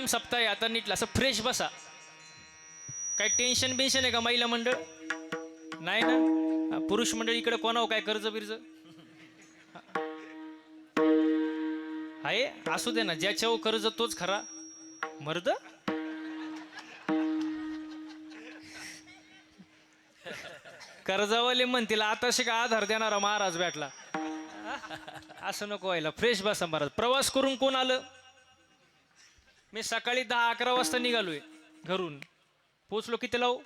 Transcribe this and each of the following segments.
सप्ताह आहे आता नीट असं फ्रेश बसा. काही टेन्शन बेन्शन आहे का महिला मंडळ? नाही ना. पुरुष मंडळ इकडे कोणावर काय कर्ज बिर्ज आहे? असू दे ना, ज्याच्यावर कर्ज तोच खरा मर्द. कर्जावाले म्हणतील आता शिका आधार देणारा महाराज भेटला. असं नको व्हायला. फ्रेश बसा महाराज. प्रवास करून कोण आलं? मी सकाळी 10-11 वाजता निघालोय घरून. पोचलो किती लावू?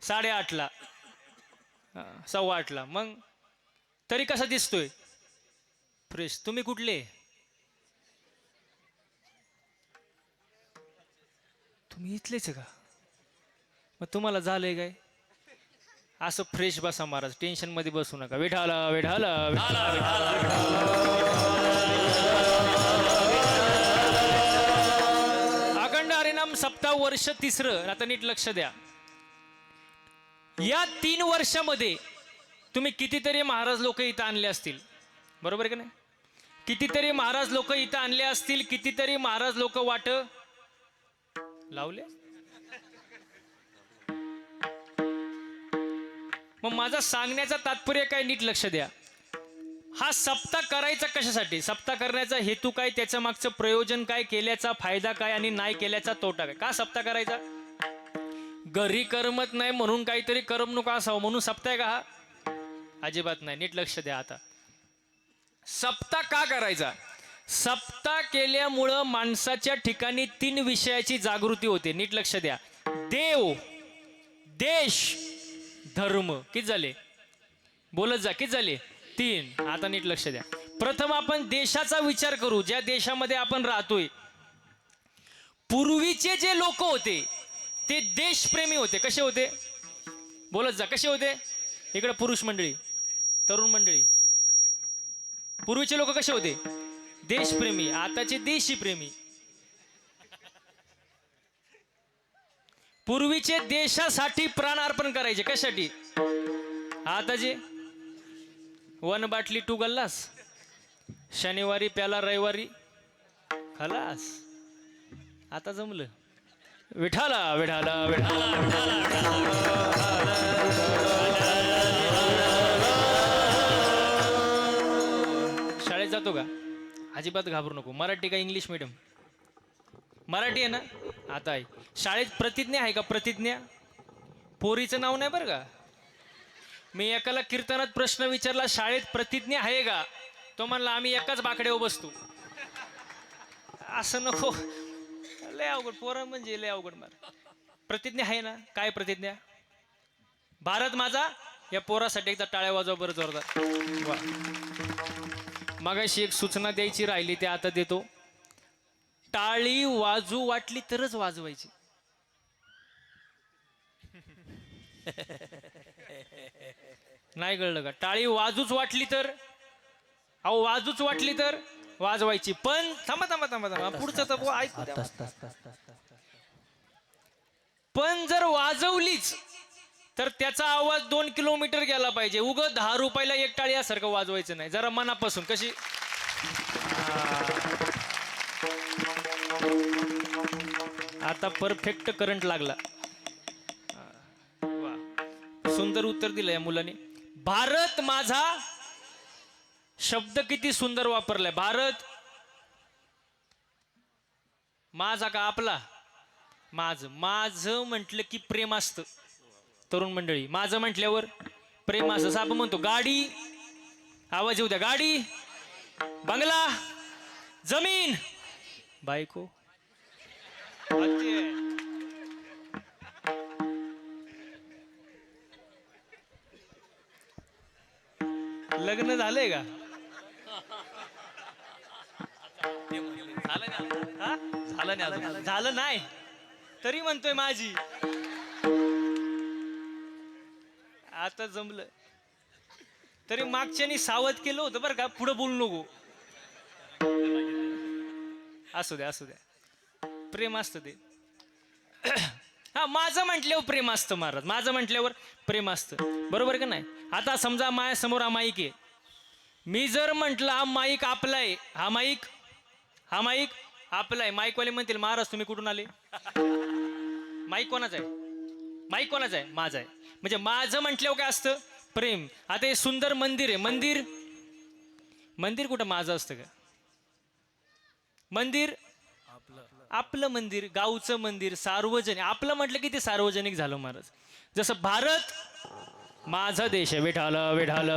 8:30ला, 8:15ला. मग तरी कसा दिसतोय? फ्रेश. तुम्ही कुठले? तुम्ही इथलेच का? मग तुम्हाला झालंय काय? असं फ्रेश बसा महाराज. टेन्शन मध्ये बसू नका. विठाला विठाला अखंड हरिनाम सप्ताह वर्ष 3रं. आता नीट लक्ष द्या. या 3 वर्षामध्ये तुम्ही कितीतरी महाराज लोक इथं आणले असतील, बरोबर आहे का नाही? कितीतरी महाराज लोक इथं आणले असतील, कितीतरी महाराज लोक वाट लावले. मग माझा सांगण्याचा तात्पर्य काय? नीट लक्ष द्या. हा सप्ताह करायचा कशासाठी? सप्ताह करण्याचा हेतू काय? त्याच्या मागचं प्रयोजन काय? केल्याचा फायदा काय आणि नाही केल्याचा तोटा काय? का सप्ताह करायचा? घरी करमत नाही म्हणून काहीतरी करमणूक असावं म्हणून सप्ताह आहे का हा? अजिबात नाही. नीट लक्ष द्या. आता सप्ताह का करायचा? सप्ताह केल्यामुळं माणसाच्या ठिकाणी 3 विषयाची जागृती होते. नीट लक्ष द्या. देव, देश, धर्म. किती झाले? बोलत जा. किती झाले? 3. आता नीट लक्ष द्या. प्रथम आपण देशाचा विचार करू. ज्या देशामध्ये आपण राहतोय, पूर्वीचे जे लोक होते ते देशप्रेमी होते. कसे होते? बोलत जा. कसे होते? इकडे पुरुष मंडळी, तरुण मंडळी. पूर्वीचे लोक कसे होते? देशप्रेमी. आताचे देशी प्रेमी. पूर्वीचे देशासाठी प्राण अर्पण करायचे. कशासाठी? आताचे 1 बाटली 2 गल्लास, शनिवारी प्याला रविवारी खलास. आता जमलं. विठाला विठाला शाळेत जातो का? अजिबात घाबरू नको. मराठी का इंग्लिश मीडियम? मराठी आहे ना? आता आहे. शाळेत प्रतिज्ञा आहे का? प्रतिज्ञा. पोरीचं नाव नाही बरं का. मी एकाला कीर्तनात प्रश्न विचारला, शाळेत प्रतिज्ञा आहे का? तो म्हणला आम्ही एकाच बाकड्यावर बसतो. असं नको. लय अवघड. पोरं म्हणजे लय अवघड. मार. प्रतिज्ञा आहे ना? काय प्रतिज्ञा? भारत माझा. या पोरासाठी एकदा टाळ्या वाजवा बरं जोरदार. वा. मगाशी एक सूचना द्यायची राहिली, ते आता देतो. टाळी वाजू वाटली तरच वाजवायची. नाही कळलं का? टाळी वाजूच वाटली तर, अहो वाजूच वाटली तर वाजवायची. पण थांबा थांबा थांबा थांबा, पुढचं तर ऐकू द्या. पण जर वाजवलीच तर त्याचा आवाज 2 किलोमीटर गेला पाहिजे. उगं 10 रुपयाला एक टाळी यासारखं वाजवायचं नाही. जरा मनापासून. कशी? आता परफेक्ट करंट लागला. वा. सुंदर उत्तर दिलं या मुलाने. भारत माझा शब्द किती सुंदर वापरलाय. भारत माझा का आपला? माझं. माझं म्हटलं की प्रेम असतं. तरुण मंडळी, माझं म्हटल्यावर प्रेम असं. साप म्हणतो गाडी, आवाज येऊ द्या. गाडी, बंगला, जमीन, बायको. लग्न झालंय का? झालं नाही तरी म्हणतोय माझी. आता जमलं. तरी मागच्यानी सावध केलं होतं बरं का, पुढे बोलू नको. असू द्या असू द्या. प्रेम असतं ते. हा, माझं म्हटल्यावर प्रेम असतं महाराज. माझं म्हटल्यावर प्रेम असतं. बरोबर का नाही? आता समजा माझ्यासमोर हा माईक आहे. मी जर म्हटलं हा माईक आपला आहे, हा माईक आपलं आहे. माईकवाले म्हणतील महाराज तुम्ही कुठून आले? माईक कोणाचं आहे? माईक कोणाचं आहे? माझं आहे. म्हणजे माझं म्हटल्यावर काय असतं? प्रेम. आता हे सुंदर मंदिर आहे. मंदिर मंदिर कुठं माझं असतं का? मंदिर आपलं मंदिर, गावचं मंदिर, सार्वजनिक. आपलं म्हटलं की ते सार्वजनिक झालं महाराज. जसं भारत माझा देश आहे. विठाल विठाल.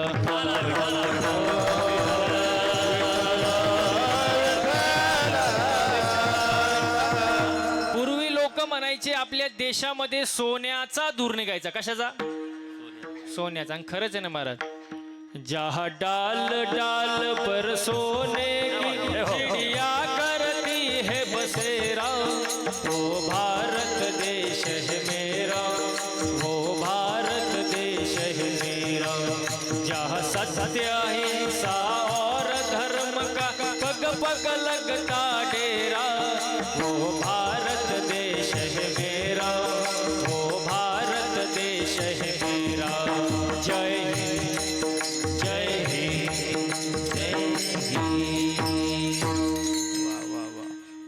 पूर्वी लोक म्हणायचे आपल्या देशामध्ये सोन्याचा धूर निघायचा. कशाचा? सोन्याचा. आणि खरंच आहे ना महाराज. जहा डाल डाल पर सोने की चिड़िया करती है बसेरा, वो भारत देश है मेरा, वो भारत देश है मेरा. जहाँ सत्य अहिंसा और धर्म का पग पग लगता डेरा, वो भारत देश है मेरा, वो भारत देश है मेरा. जय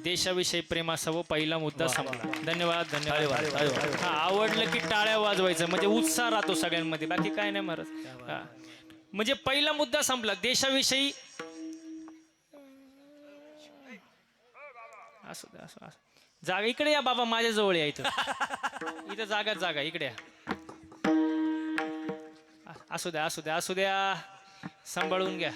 देशाविषयी प्रेम असावं. पहिला मुद्दा संपला. धन्यवाद धन्यवाद. हा, आवडलं की टाळ्या वाजवायचं म्हणजे उत्साह राहतो सगळ्यांमध्ये. बाकी काय नाही महाराज. हा, म्हणजे पहिला मुद्दा संपला. देशाविषयी असं असं असं. जागा इकडे या बाबा, माझ्या जवळ या. इथं जागा इकडे या. असू द्या असू द्या असू द्या. सांभाळून घ्या.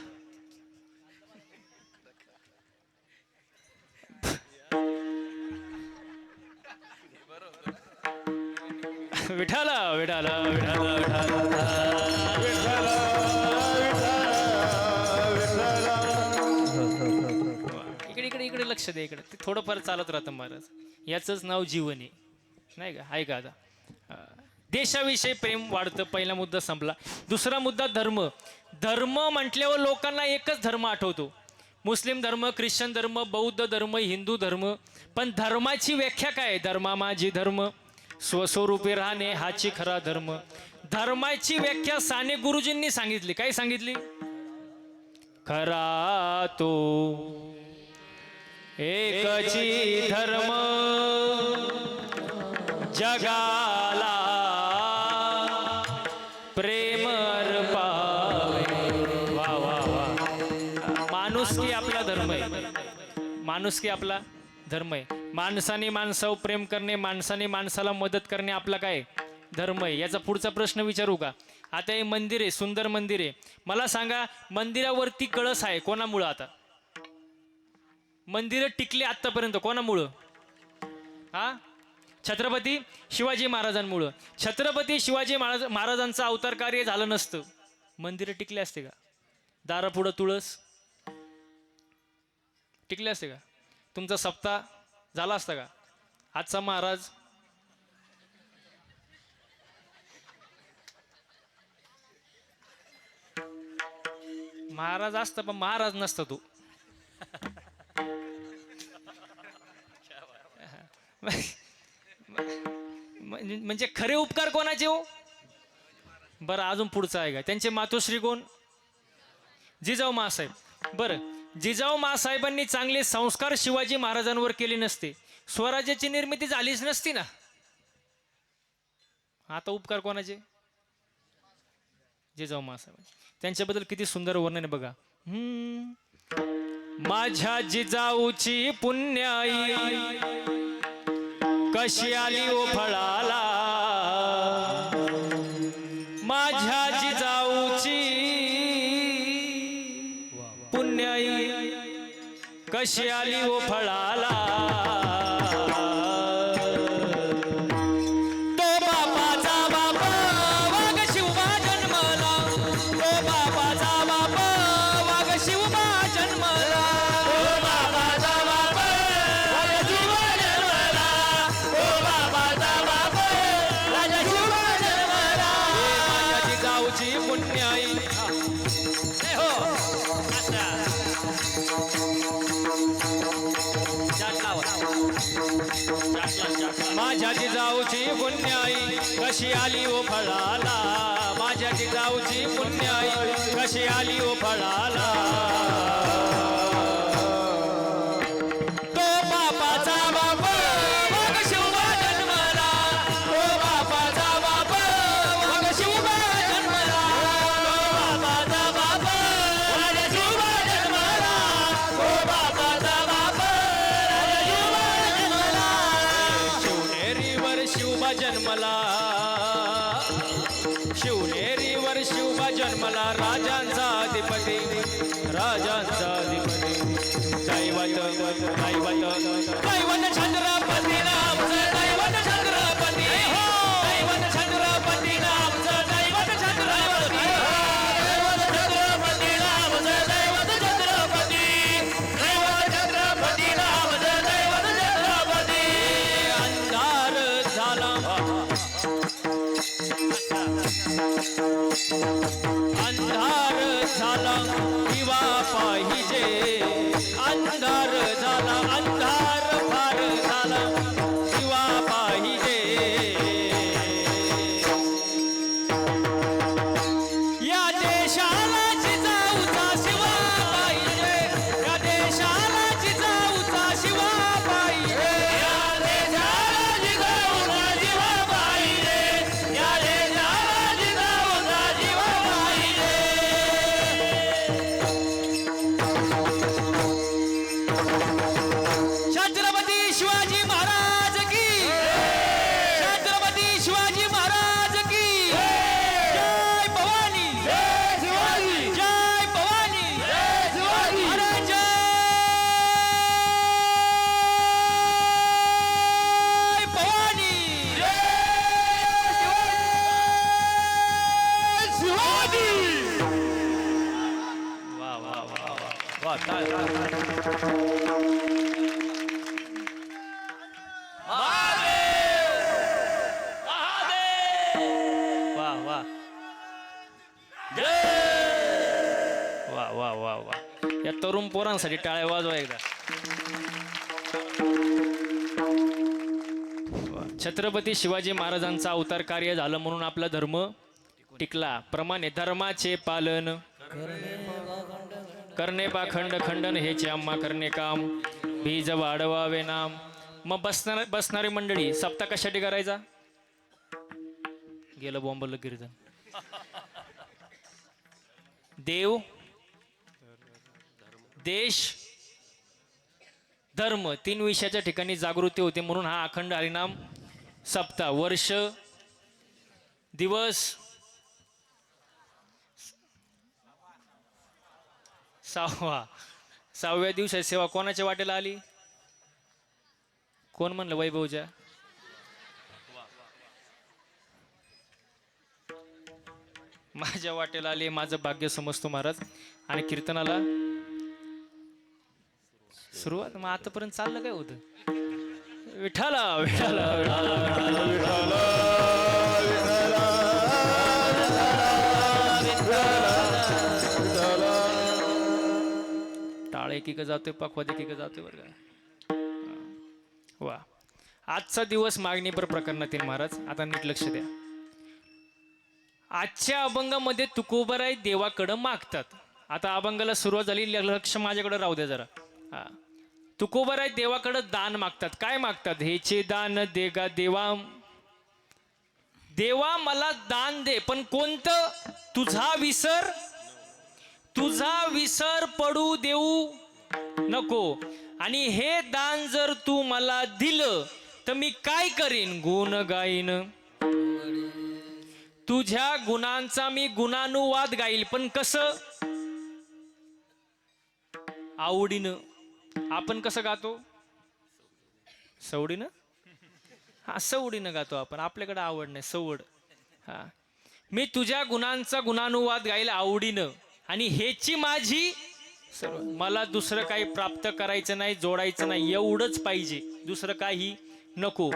विठाला विठाला विठाला इकडे इकडे इकडे लक्ष दे. इकडे ते थोडंफार चालत राहतं महाराज. याचंच नाव जीवन आहे, नाही का? आहे का? आता देशाविषयी प्रेम वाढतं. पहिला मुद्दा संपला. दुसरा मुद्दा धर्म. धर्म म्हटल्यावर लोकांना एकच धर्म आठवतो. मुस्लिम धर्म, ख्रिश्चन धर्म, बौद्ध धर्म, हिंदू धर्म. पण धर्माची व्याख्या काय आहे? धर्मा माझी धर्म, स्वस्वरूपी राहणे हाची खरा धर्म. धर्माची व्याख्या साने गुरुजींनी सांगितली. काय सांगितली? खरा तो एकची धर्म, जगाला प्रेम अर्पावे. वा वा वा. माणुसकी आपला धर्म आहे. माणुसकी आपला धर्म आहे. माणसाने माणसावर प्रेम करणे, माणसाने माणसाला मदत करणे आपला काय धर्म आहे. याचा पुढचा प्रश्न विचारू का? आता हे मंदिर आहे, सुंदर मंदिर आहे. मला सांगा, मंदिरावरती कळस आहे कोणामुळं? आता मंदिरं टिकली आतापर्यंत कोणामुळं? हा, छत्रपती शिवाजी महाराजांमुळं. छत्रपती शिवाजी महाराजांचं अवतार कार्य झालं नसतं, मंदिरं टिकले असते का? दारापुढं तुळस टिकले असते का? तुमचा सप्ताह झाला असता का? आजचा महाराज महाराज असता, पण महाराज नसता तू. म्हणजे खरे उपकार कोणाचे हो? बरं, अजून पुढचं आहे का? त्यांचे मातोश्री कोण? जिजाऊ मासाहेब. बरं, जिजाऊ मासाहेबांनी चांगले संस्कार शिवाजी महाराजांवर केले नसते, स्वराज्याची निर्मिती झालीच नसती ना. आता उपकार कोणाचे? जिजाऊ मासाहेब. त्यांच्याबद्दल किती सुंदर वर्णन आहे बघा. माझ्या जिजाऊची पुण्याई कशी आली ओ फळाला, माझ्या जिजाऊची पुण्याई कशी आली ओ फळाला. माझ्या जिजाऊची पुण्याई कशी आली ओ फळाला, माझ्या जिजाऊची पुण्याई कशी आली ओ फळाला. तो शिवनेरीवर शिवबा जन्मला राजांचा अधिपती, राजांचा अधिपती. दैवत दैवत दैवत छत्रपती नामचं, दैवत छत्रपती हो, दैवत छत्रपती नामचं, दैवत छत्रपती, दैवत छत्रपती नामचं, दैवत छत्रपती, दैवत छत्रपती नामचं, दैवत छत्रपती. अंधार झाला, अंधार झाला दिवा पाहिजे, अंधार झाला, अंधार फार झाला दिवा पाहिजे. या देशाला जिजाऊचा शिवा पाहिजे, या देशाला जिजाऊचा शिवा पाहिजे, या देशाला जिजाऊचा शिवा पाहिजे, या देशाला जिजाऊचा शिवा पाहिजे. छत्रपती शिवाजी महाराज की, छत्रपती शिवाजी महाराज की जय भवानी, जय शिवाजी, जय भवानी, जय शिवाजी, अरे जय भवानी, जय शिवाजी. वा वा वा वा वा, काय वा वा, वा वा वा वा. या तरुण पोरांसाठी टाळ्या वाजवा एकदा. वा. छत्रपती शिवाजी महाराजांचा अवतार कार्य झालं म्हणून आपला धर्म टिकला. प्रमाणे धर्माचे पालन करणे पाखंड खंडन हेचे आम्हा करणे काम, बीज वाढवावे नाम. मग बसणारी मंडळी सप्ताह कशासाठी करायचा? गेलं बॉम्बलं कीर्तन. देव, देश, धर्म तीन विषयाच्या ठिकाणी जागृती होते म्हणून हा अखंड हरिनाम सप्ताह. वर्ष, दिवस, सहाव्या दिवसाची सेवा कोणाच्या वाटेला आली? कोण म्हणलं? वैभवच्या. माझ्या वाटेला आले, माझं भाग्य समजतो महाराज. आणि कीर्तनाला सुरुवात. मग आतापर्यंत चाललं काय होतं? विठाला विठाला विठाला विठाला टाळे एकीकडे जातोय, पखवाद एकीकडे जातोय बरं का. वा. आजचा दिवस मागणीपर प्रकरणातील महाराज. आता नीट लक्ष द्या. आजच्या अभंगामध्ये तुकोबाराय देवाकडं मागतात. आता अभंगाला सुरुवात झाली, लक्ष माझ्याकडे राहू द्या जरा. हा. तुकोबाराय देवाकडं दान मागतात. काय मागतात? हेचे दान दे गा देवा, देवा मला दान दे, पण कोणतं? तुझा विसर, तुझा विसर पडू देऊ नको. आणि हे दान जर तू मला दिलं तर मी काय करीन? गुण गाईन, तुझ्या गुणांचा मी गुणानुवाद गाईल. पण कसं? आवडीनं. आपण कसं गातो? सवडीनं. हा, सवडीनं गातो आपण. आपल्याकडे आवड नाही, सवड. हा. मी तुझ्या गुणांचा गुणानुवाद गाईल आवडीनं, आणि हेची माझी सर्व. मला दुसरं काही प्राप्त करायचं नाही, जोडायचं नाही, एवढंच पाहिजे, दुसरं काही नको.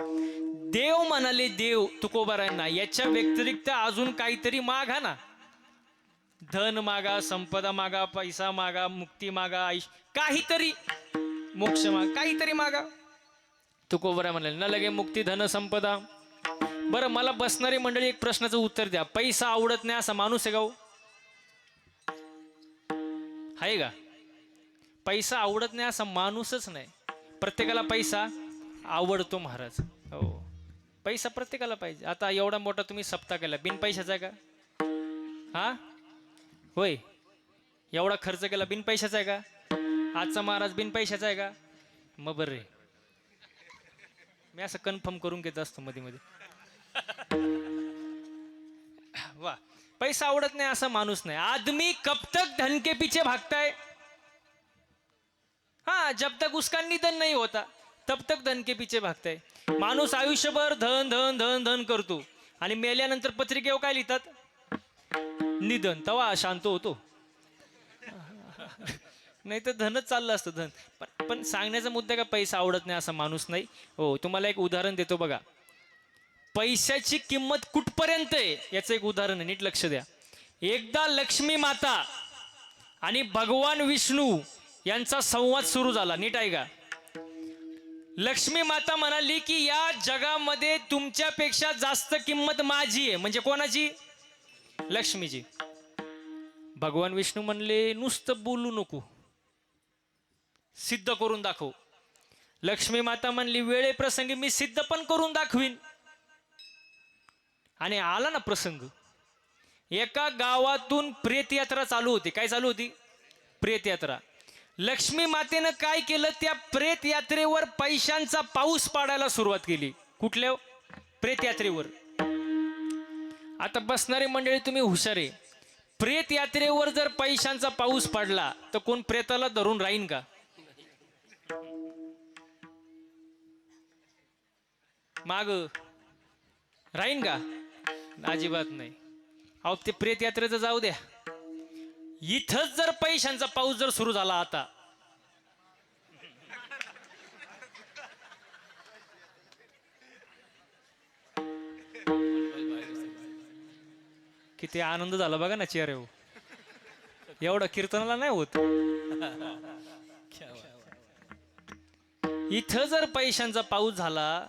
देव म्हणाले, देव तुकोबारायांना, याच्या व्यतिरिक्त अजून काहीतरी मागा ना. धन मागा, संपदा मागा, पैसा मागा, मुक्ती मागा, आयुष्य, काहीतरी मोक्ष मागा, काहीतरी मागा. तुकोबाराय म्हणाले, न लगे मुक्ती धन संपदा. बरं, मला बसणारी मंडळी एक प्रश्नाचं उत्तर द्या. पैसा आवडत नाही असा माणूस आहे का हो? आहे का? पैसा आवडत नाही असा माणूसच नाही. प्रत्येकाला पैसा आवडतो महाराज. हो, पैसा प्रत्येकाला पाहिजे. आता एवढा मोठा तुम्ही सप्ताह केला, बिन पैशाचा आहे का? हा, होय. एवढा खर्च केला, बिन पैशाचा आहे का? आजचा महाराज बिन पैशाचा आहे का? मग बरं रे, मी असं कन्फर्म करून घेत असतो मध्ये मध्ये. वाह, पैसा आवडत नाही असा माणूस नाही. आदमी कब तक धन के पीछे भागता है, हाँ जब तक उसका निधन नहीं होता तब तक धन के पीछे भागताय. माणूस आयुष्यभर धन धन धन धन करतो आणि मेल्यानंतर पत्रिकेवर काय लिहितात, निधन, तवा शांत होतो. नाही तर धनच चाललं असतं धन. पण सांगण्याचा मुद्दा का पैसा आवडत नाही असा माणूस नाही. हो, तुम्हाला एक उदाहरण देतो बघा. पैशाची किंमत कुठपर्यंत आहे याचं एक उदाहरण आहे, नीट लक्ष द्या. एकदा लक्ष्मी माता आणि भगवान विष्णू यांचा संवाद सुरू झाला. नीट ऐका. लक्ष्मी माता म्हणाली की या जगामध्ये तुमच्यापेक्षा जास्त किंमत माझी आहे. म्हणजे कोणाची? लक्ष्मीची. भगवान विष्णू म्हणले नुसतं बोलू नको, सिद्ध करून दाखव. लक्ष्मी माता म्हणली वेळेप्रसंगी मी सिद्ध पण करून दाखवीन. आणि आला ना प्रसंग. एका गावातून प्रेत यात्रा चालू होती. काय चालू होती? प्रेत यात्रा. लक्ष्मी मातेनं काय केलं, त्या प्रेत यात्रेवर पैशांचा पाऊस पाडायला सुरुवात केली. कुठल्या? प्रेत यात्रेवर. आता बसणारी मंडळी तुम्ही हुशार आहे. प्रेत यात्रेवर जर पैशांचा पाऊस पडला तर कोण प्रेताला धरून राहीन का? माग राहीन का? अजिबात नाही. अहो ते प्रेत यात्रेचं जाऊ द्या, इथंच जर पैशांचा पाऊस जर सुरू झाला आता, किती आनंद झाला बघा ना चेहऱ्यावर. एवढं कीर्तनाला नाही होत. इथं जर पैशांचा पाऊस झाला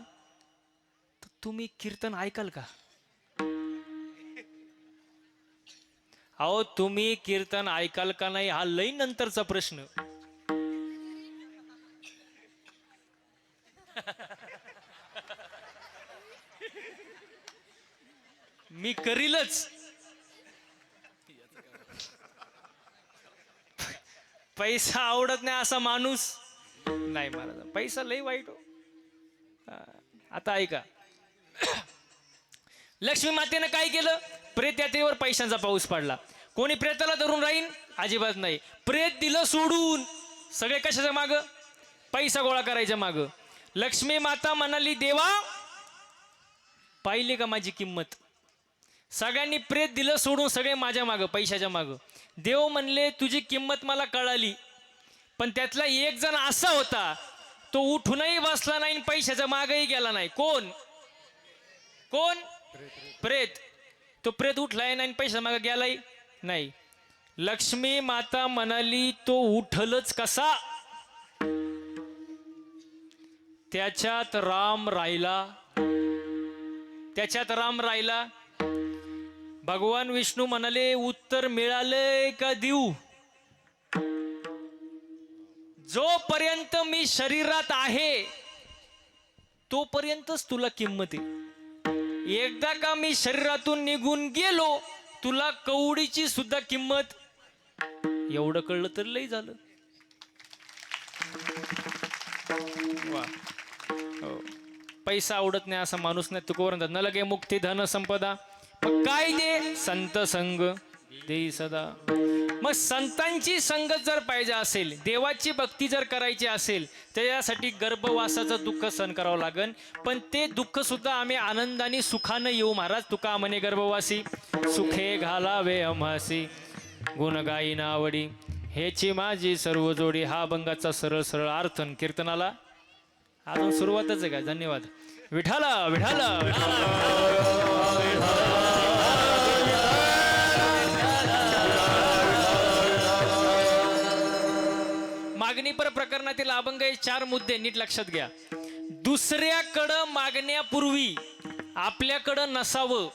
तर तुम्ही कीर्तन ऐकाल का? अहो तुम्ही कीर्तन ऐकाल का नाही हा लई नंतरचा प्रश्न. मी करीलच. पैसा आवडत नाही असा माणूस नाही महाराज. पैसा लई वाईट हो. आता ऐका. लक्ष्मी मातेनं काय केलं? प्रेत यात्रेवर पैशांचा पाऊस पडला. कोणी प्रेताला धरून राहीन? अजिबात नाही. प्रेत दिलं सोडून. सगळे कशाच्या माग? पैसा गोळा करायच्या माग. लक्ष्मी माता म्हणाली देवा पाहिली का माझी किंमत? सगळ्यांनी प्रेत दिलं सोडून सगळे माझ्या माग, पैशाच्या माग. देव म्हणले तुझी किंमत मला कळाली, पण त्यातला एक जण असा होता तो उठूनही बसला नाही, पैशाच्या मागही गेला नाही. कोण? कोण? प्रेत. तो प्रेत उठलाय नाही, पैशाच्या मागे गेलाय नाही. लक्ष्मी माता म्हणाली तो उठलच कसा? त्याच्यात राम राहिला. त्याच्यात राम राहिला. भगवान विष्णू म्हणाले उत्तर मिळालंय का देऊ? जोपर्यंत मी शरीरात आहे तोपर्यंतच तुला किंमत आहे. एकदा का मी शरीरातून निघून गेलो तुला कवडीची सुद्धा किंमत. एवढं कळलं तर लई झालं. वा. हो. पैसा आवडत नाही असा माणूस नाही. तुकोवर न लगे मुक्ती धन संपदा. मग काय दे? संत संग दे सदा. मग संतांची संगत जर पाहिजे असेल, देवाची भक्ती जर करायची असेल, त्यासाठी गर्भवासाचं दुःख सहन करावं लागेल. पण ते दुःख सुद्धा आम्ही आनंदाने सुखानं येऊ. महाराज तुका म्हणे गर्भवासी सुखे घालावे अमासी गुण गाई नावडी हेची माझी सर्व जोडी. हा अभंगाचा सरळ सरळ अर्थ कीर्तनाला अजून सुरुवातच आहे का? धन्यवाद. विठाला विठाला मागणीपर प्रकरणातील अभंग हे 4 मुद्दे नीट लक्षात घ्या. दुसऱ्याकडं मागण्यापूर्वी आपल्याकडं नसावं.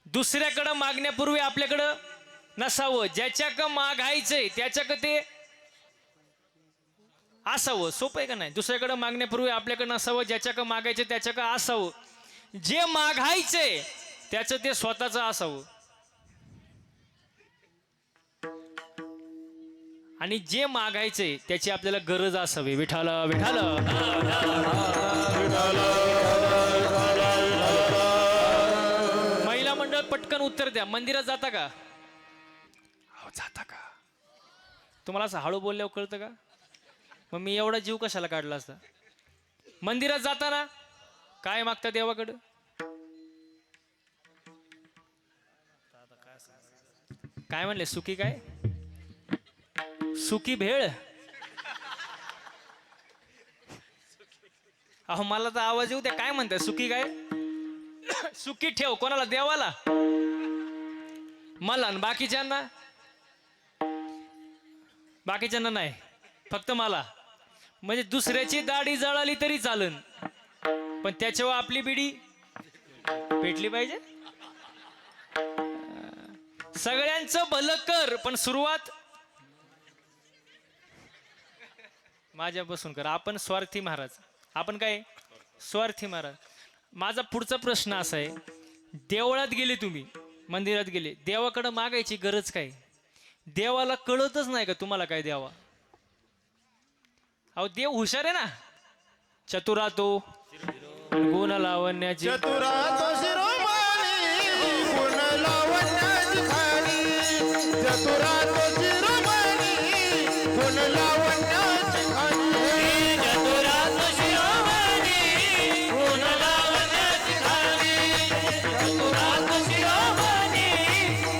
दुसऱ्याकडं मागण्यापूर्वी आपल्याकडं नसावं. ज्याच्याक मागायचंय त्याच्याक ते असावं. सोपं आहे का नाही? दुसऱ्याकडं मागण्यापूर्वी आपल्याकडं नसावं. ज्याच्याक मागायचं त्याच्याक असावं. जे मागायचंय त्याचं ते स्वतःच असावं. आणि जे मागायचंय त्याची आपल्याला गरज असावी. विठाला विठाला महिला पटकन उत्तर द्या. मंदिरात जाता का? अहो जाता का? तुम्हाला असं हळू बोलल्यावर कळतं का? मग मी एवढा जीव कशाला काढला असता? मंदिरात जाताना काय मागता देवाकडं? काय म्हणले? सुकी काय? सुकी भेळ? अहो मला तर आवाज येऊ द्या. काय म्हणताय? सुकी काय? सुकी ठेव कोणाला? देवाला? मला आणि बाकीच्यांना? बाकीच्यांना नाही, फक्त मला. म्हणजे दुसऱ्याची दाढी जळाली तरी चालन, पण त्याच्यावर आपली बिडी पेटली पाहिजे. सगळ्यांचं भलं कर, पण सुरुवात माझ्यापासून कर. आपण स्वार्थी महाराज. आपण काय स्वार्थी महाराज. माझा पुढचा प्रश्न असा आहे, देवळात गेले तुम्ही, मंदिरात गेले, देवाकडे मागायची गरज काय? देवाला कळतच नाही का तुम्हाला काय द्यावा? अहो देव हुशार आहे ना. चतुरा तो गुण लावण्याची, चतुरा तो शिरोमणी गुण लावण्याची खाणी, चतुरा तो शिरोमणी गुण लावण्याची खाणी, चतुरा तो शिरोमणी गुण लावण्याची खाणी, चतुरा तो शिरोमणी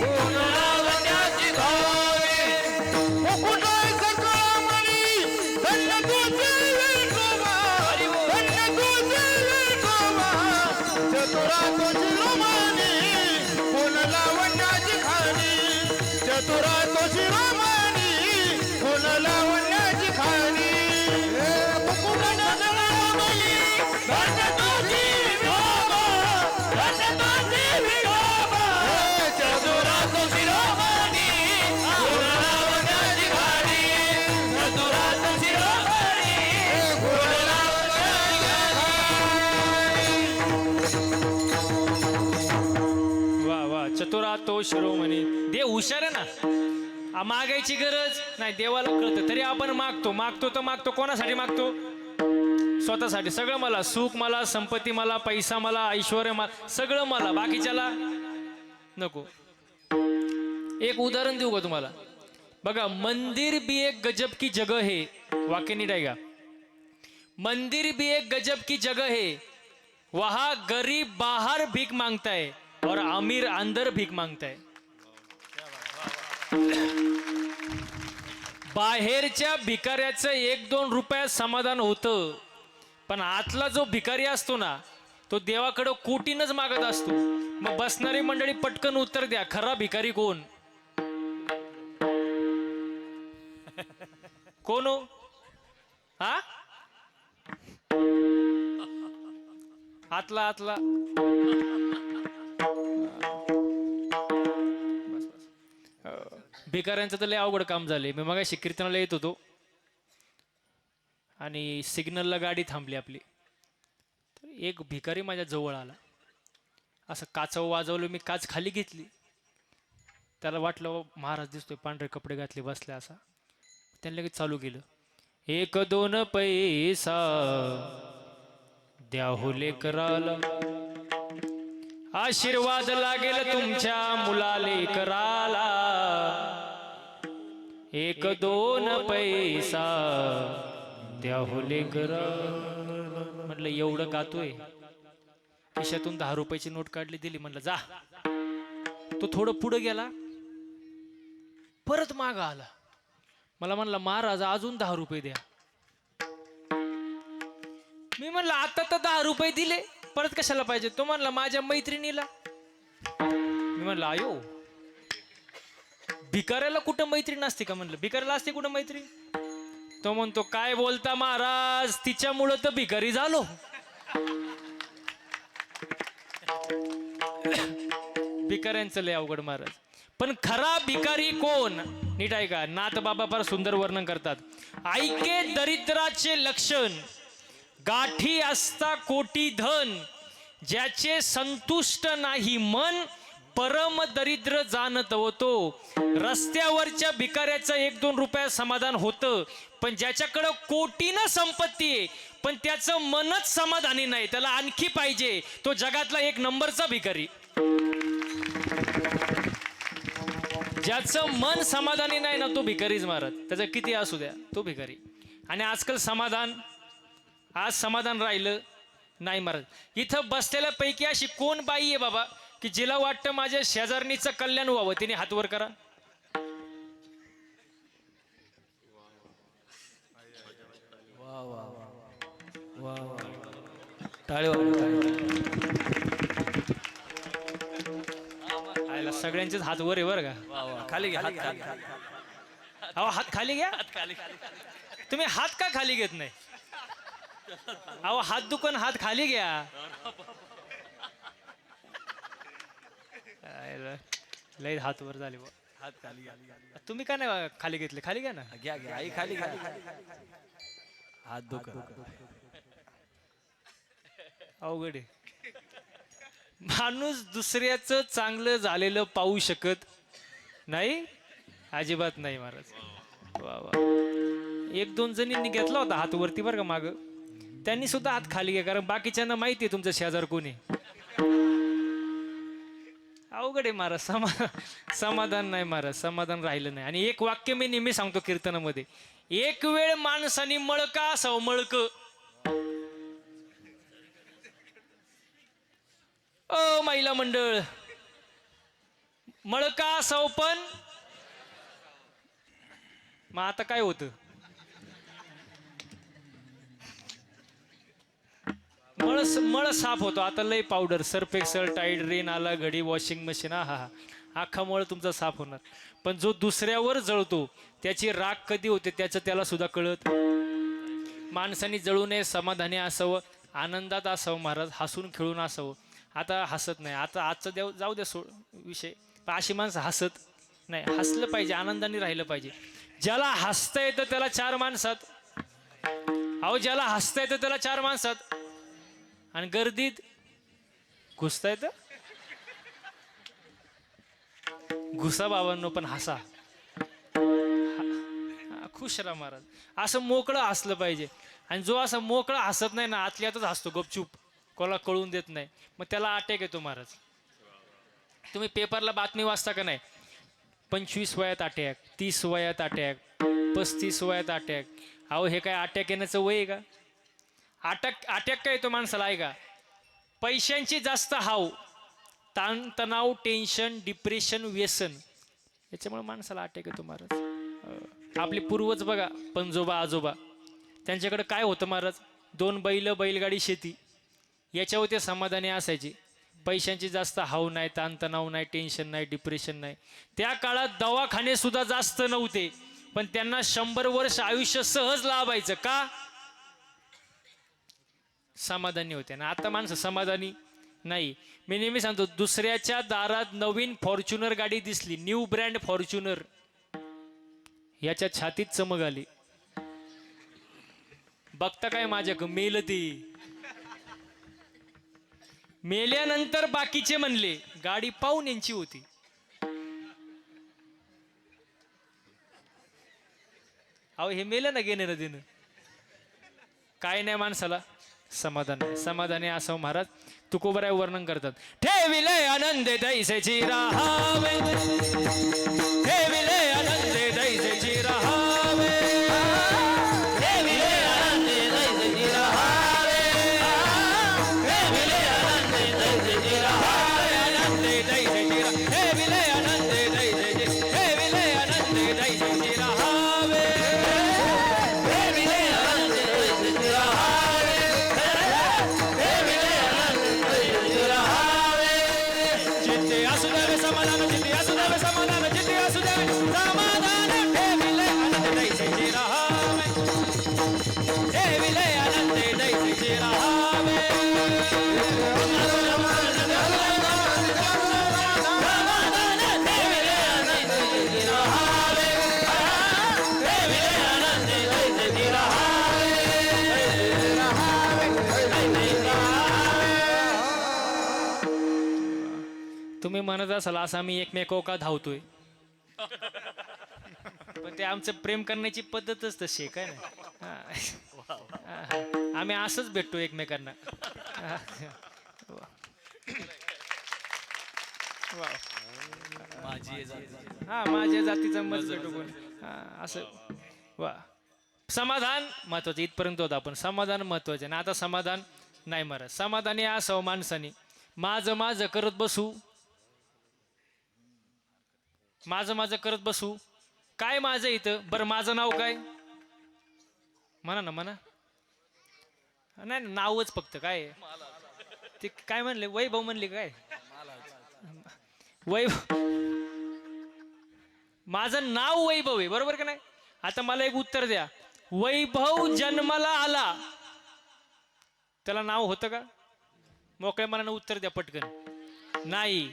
गुण लावण्याची खाणी. मुकुटाय सकळमणी धन्य तुझे विठोबा, धन्य तुझे विठोबा, चतुरा तो शिरोमणी गुण लावण्याची खाणी, चतुरा तो शिरोमणी गुण लावण्याची खाणी. मुकुटाय सकळमणी धन्य तुझे विठोबा, धन्य तुझे विठोबा, चतुरा तो शिरोमणी गुण लावण्याची खाणी, चतुरा तो शिरोमणी गुण लावण्याची खाणी. वा वा, चतुरा तो शिरोमणी. देव हुशार आहे ना. मागायची गरज नाही, देवाला कळतं. तरी आपण मागतो मागतो तर मागतो. कोणासाठी मागतो? स्वतःसाठी. सगळं मला, सुख मला, संपत्ती मला, पैसा मला, ऐश्वर्य मला, सगळं मला, बाकीच्याला नको. एक उदाहरण देऊ का तुम्हाला? बघा, मंदिर भी एक गजब की जगह है. वाक्य नीट आहे का? मंदिर भी एक गजब की जगह है, वहां गरीब बाहर भीख मांगता है और अमीर अंदर भीख मांगता है. बाहेरच्या भिकाऱ्याचं 1-2 रुपयात समाधान होतं, पण आतला जो भिकारी असतो ना, तो देवाकडं कोटीनच मागत असतो. मग बसणारी मंडळी पटकन उत्तर द्या, खरा भिकारी कोण? कोण हो? हा, आतला आतला. भिकाऱ्यांचं तर लय अवघड काम झाले. मी मगाशी कीर्तनाला येत होतो आणि सिग्नलला गाडी थांबली आपली, तर एक भिकारी माझ्या जवळ आला. असं काचावर वाजवलं, मी काच खाली घेतली. त्याला वाटलं महाराज दिसतोय, पांढरे कपडे घातले, बसले असा. त्याने लगेच चालू केलं, 1-2 पैसा द्या हो लेकराला, आशीर्वाद लागेल तुमच्या मुलाले कराला. 1-2 पैसा द्या हो लेकराला. म्हटलं एवढं गातोय, खिशातून 10 रुपयाची नोट काढली, दिली. म्हटलं जा. तो थोडं पुढे गेला, परत माग आला. मला म्हणला महाराज अजून 10 रुपये द्या. मी म्हणलं आता तर 10 रुपये दिले, परत कशाला पाहिजे? तो म्हणला माझ्या मैत्रिणीला. मी म्हणलं आयो, भिकाऱ्याला कुठं मैत्रीण असते का? म्हणलं भिकाऱ्याला असते कुठं मैत्रीण? तो म्हणतो काय बोलता महाराज, तिच्यामुळं तर भिकारी झालो. भिकाऱ्यांचं लय अवघड महाराज. पण खरा भिकारी कोण? नीट आहे का? नाथ बाबा फार सुंदर वर्णन करतात. ऐके दरिद्राचे लक्षण, गाठी असता कोटी धन, ज्याचे संतुष्ट नाही मन, परम दरिद्र जाणत होतो. रस्त्यावरच्या भिकाऱ्याचं 1-2 रुपयात समाधान होतं, पण ज्याच्याकडं कोटीनं संपत्ती आहे पण त्याचं मनच समाधानी नाही, त्याला आणखी पाहिजे, तो जगातला 1 नंबरचा भिकारी. ज्याचं मन समाधानी नाही ना तो भिकारीच महाराज, त्याचं किती असू द्या तो भिकारी. आणि आजकाल आज समाधान राहिलं नाही महाराज. इथं बसलेल्या पैकी अशी कोण बाई आहे बाबा की जिला वाटतं माझ्या शेजारणीचं कल्याण व्हावं, तिने हात वर करा. आयला सगळ्यांचेच हात वर आहे बरं का. खाली घ्या हात खाली. अहो हात खाली घ्या. तुम्ही हात का खाली घेत नाही? अहो हात दुकान हात खाली घ्या. आयला, लय हात वर झाले बुवा. हात खाली घ्या. तुम्ही का नाही खाली घेतले? खाली घ्या ना. घ्या घ्या आई खाली घ्या. हात दुख अवघड आहे. माणूस दुसऱ्याचं चांगलं झालेलं पाहू शकत नाही, अजिबात नाही महाराज. वा वा. एक दोन जणींनी घेतला होता हात वरती बरं का माग, त्यांनी सुद्धा हात खाली घ्या, कारण बाकीच्यांना माहिती आहे तुमचं शेजार कोणी. अवघड आहे महाराज. समाधान नाही महाराज, समाधान राहिलं नाही. आणि एक वाक्य मी नेहमी सांगतो कीर्तनामध्ये, एक वेळ माणसानी मळका असावं, मळक. ओ महिला मंडळ, मळका असावं पण मग आता काय होतं? मळ साफ होतो. आता लय powder, Surf Excel, Tide, Rin आला, घडी, वॉशिंग मशीन, हा अख्खा मळ तुमचा साफ होणार. पण जो दुसऱ्यावर जळतो त्याची राग कधी होते त्याचं त्याला सुद्धा कळत. माणसाने जळू नये, समाधानी असावं, आनंदात असावं महाराज, हसून खेळून असावं. आता हसत नाही. आता आजचं जाऊ द्या विषय, पण अशी माणसं हसत नाही. हसलं पाहिजे, आनंदाने राहिलं पाहिजे. ज्याला हसता येतं त्याला चार माणसात, अहो ज्याला हसता येतं त्याला चार माणसात, आणि गर्दीत घुसता येतं. घुसा बाबांनो, पण हसा. खुश राहा महाराज. असं मोकळं हसलं पाहिजे. आणि जो असं मोकळं हसत नाही ना, आतल्या आतच हसतो गपचूप, कोणाला कळून देत नाही, मग त्याला अटॅक येतो महाराज. तुम्ही पेपरला बातमी वाचता का नाही? 25 वयात अटॅक, 30 वयात अटॅक, 35 वयात अटॅक. अहो हे काय अटॅक येण्याचं वय आहे का? अटॅक काय येतो माणसाला आहे का? पैशांची जास्त हाव, ताणतणाव, टेन्शन, डिप्रेशन, व्यसन, याच्यामुळे माणसाला अटॅक येतो महाराज. आपले पूर्वज बघा, पणजोबा आजोबा, त्यांच्याकडे काय होतं महाराज? 2 बैल, बैलगाडी, शेती, याच्यावर ते समाधानी असायचे. पैशांची जास्त हाव नाही, ताणतणाव नाही, टेन्शन नाही, डिप्रेशन नाही. त्या काळात दवाखाने सुद्धा जास्त नव्हते, पण त्यांना 100 वर्ष आयुष्य सहज लाभायचं. का? समाधानी होते. ना आता माणसं समाधानी नाही. मी नेहमी सांगतो, दुसऱ्याच्या दारात नवीन फॉर्च्युनर गाडी दिसली, न्यू ब्रँड फॉर्च्युनर, याच्या छातीत चमक आली. बघता काय माझ्या मेल ती. मेल्यानंतर बाकीचे म्हणले गाडी पाहून यांची होती. अहो हे मेलं ना, घेणे ना देणं काय नाही. माणसाला समाधान नाही. समाधानी असं महाराज तुकोबराय वर्णन करतात. ठेविले आनंदे दैसेची राहावे, ठेविले आनंदे दैसेची राहावे, ठेविले आनंदे दैसेची राहावे, ठेविले आनंदे दैसेची राहावे, आनंदे दैसेची राहावे, ठेविले आनंदे दैसेची, ठेविले आनंदे दैसेची राहावे, ठेविले आनंदे दैसेची राहावे, जिथे असू द्यावे समाधान, जिथे असू द्यावे समाधान, जिथे असू द्यावे समाधान, ठेविले आनंद दैसेची राहावे, ठेविले आनंद दैसेची राहावे, समाधान ठेविले आनंद दैसेची राहावे, ठेविले आनंद दैसेची राहावे, तुम्ही म्हणत असाल असं आम्ही एकमेकांवर का धावतोय, पण ते आमचं प्रेम करण्याची पद्धतच तशी आहे. काय नाही, आम्ही असंच भेटतो एकमेकांना. वा. माझी आहे जाती. हा माझ्या जातीचा मज टोकून असं वा. समाधान महत्वाचं इथपर्यंत होतं आपण. समाधान महत्वाचं ना. आता समाधान नाही महाराज. समाधानी असावं माणसाने. माझं माझं करत बसू, माझं माझं करत बसू. काय माझं इथं बरं, माझं नाव काय म्हणा ना, म्हणा. नाही ना, नावच फक्त काय ते काय म्हणले, वैभव म्हणले काय, वैभव. माझं नाव वैभव आहे, बरोबर का नाही. आता मला एक उत्तर द्या. वैभव जन्माला आला त्याला नाव होतं का? मोकळ्या मनानं उत्तर द्या पटकन. नाही.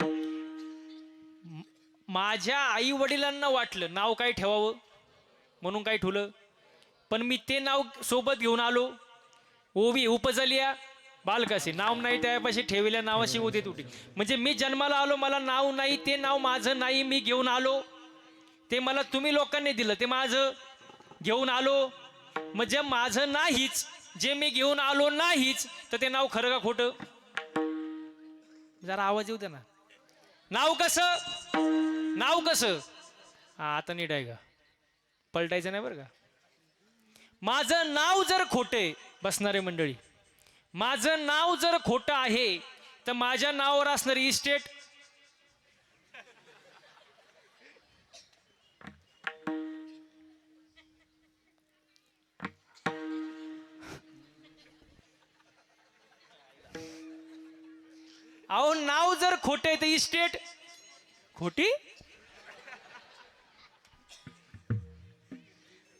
माझ्या आई वडिलांना वाटलं नाव काय ठेवावं म्हणून काय ठेवलं, पण मी ते नाव सोबत घेऊन आलो. ओवी उपजलिया बालकाशी नाव नाही त्यापाशी ठेवल्या नावाशी उदे तुटी. म्हणजे मी जन्माला आलो, मला नाव नाही, ते नाव माझं नाही, मी घेऊन आलो. ते मला तुम्ही लोकांनी दिलं, ते माझं घेऊन आलो. म्हणजे माझं नाहीच, जे मी घेऊन आलो नाहीच, तर ते नाव खरं का खोटं? जरा आवाज येऊ दे ना. नाव कसं, नाव कसं. हा आता नीट आहे का, पलटायचं नाही बरं का. माझं नाव जर खोटे, बसणारे मंडळी, माझं नाव जर खोटं आहे तर माझ्या नावावर असणारी इस्टेट अहो, नाव जर खोटे तर इस्टेट खोटी.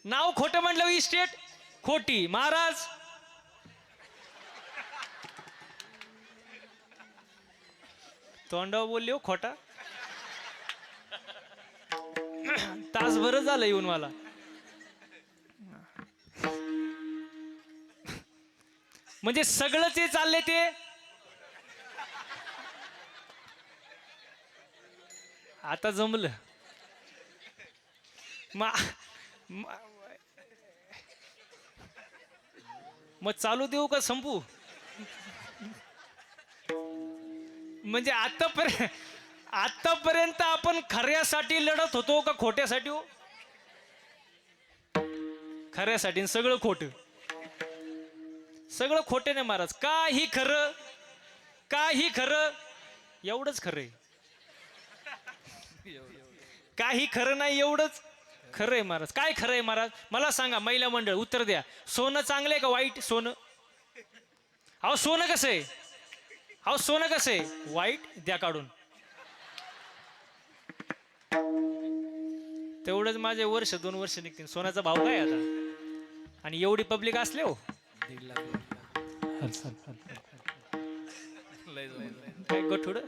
नाव खोटं म्हटलं इस्टेट खोटी. महाराज तोंडावर बोलले हो खोटा. तासभर झालं येऊन मला. म्हणजे सगळं ते चालले ते आता जमलं. मग चालू देऊ का संपू? म्हणजे आतापर्यंत आपण खऱ्यासाठी लढत होतो का खोट्यासाठी हो? खऱ्यासाठी. सगळं खोट, सगळं खोटे नाही महाराज. काही खरं, काही खरं, एवढंच खरंय. काही खरं नाही, एवढंच खरं आहे महाराज. काय खरं आहे महाराज मला सांगा. महिला मंडळ उत्तर द्या. सोनं चांगलं आहे का वाईट? सोनं, अहो सोनं कसं आहे, अहो सोनं कसं आहे वाईट, द्या काढून. तेवढंच माझे वर्ष 2 वर्ष निघतील. सोन्याचा भाव काय आता, आणि एवढी पब्लिक असले हो. 1.5 लाख. काय गठुड.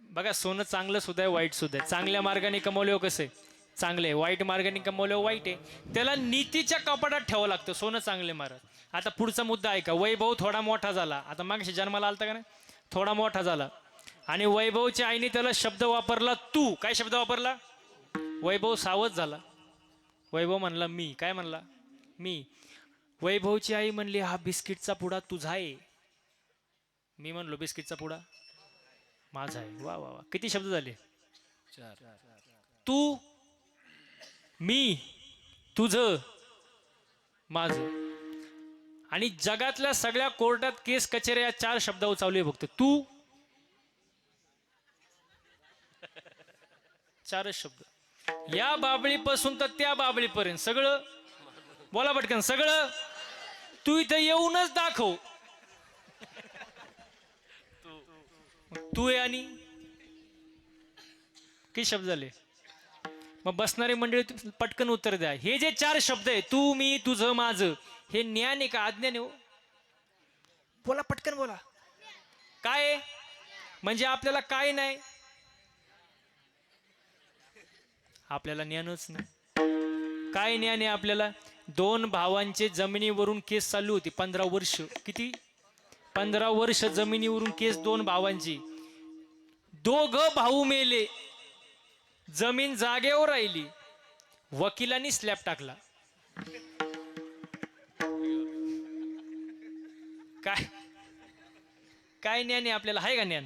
बघा सोनं चांगलं सुद्धा आहे, वाईट सुद्धा आहे. चांगल्या मार्गाने कमवले कसं आहे चांगले, वाईट मार्गाने कमवले वाईट आहे. त्याला नीतीच्या कपाटात ठेवावं लागतं. सोनं चांगले महाराज. आता पुढचा मुद्दा आहे का. वैभव थोडा मोठा झाला. आता मागशी जन्माला आलता का नाही, थोडा मोठा झाला आणि वैभवच्या आईने त्याला शब्द वापरला तू. काय शब्द वापरला? वैभव सावध झाला. वैभव म्हणला मी. काय म्हणला? मी. वैभवची आई म्हणली हा बिस्किटचा पुडा तुझा आहे. मी म्हणलो बिस्किटचा पुडा माझा आहे. वा वा वा, किती शब्द झाले? 4. तू, मी, तुझं, माझं. आणि जगातल्या सगळ्या कोर्टात केस कचेऱ्या 4 शब्दावर चालू आहे फक्त. तू, 4च शब्द. या बाबळीपासून तर त्या बाबळीपर्यंत सगळं बोला पटकन. सगळं तू इथं येऊनच दाखव. तू आहे आणि किती शब्द झाले? मग बसणारी मंडळी पटकन उत्तर द्या. हे जे 4 शब्द आहे तू, मी, तुझं, माझं, हे ज्ञान आहे का अज्ञान आहे हो? बोला पटकन बोला. काय आहे? म्हणजे आपल्याला काय नाही, आपल्याला ज्ञानच नाही. काय ज्ञान आहे आपल्याला? 2 भावांचे जमिनीवरून केस चालू होती 15 वर्ष. किती? 15 वर्ष जमिनीवरून केस 2 भावांची. 2 भाऊ मेले, जमीन जागेवर राहिली. वकिलांनी स्लॅब टाकला. काय काय ज्ञान आहे आपल्याला? आहे का ज्ञान?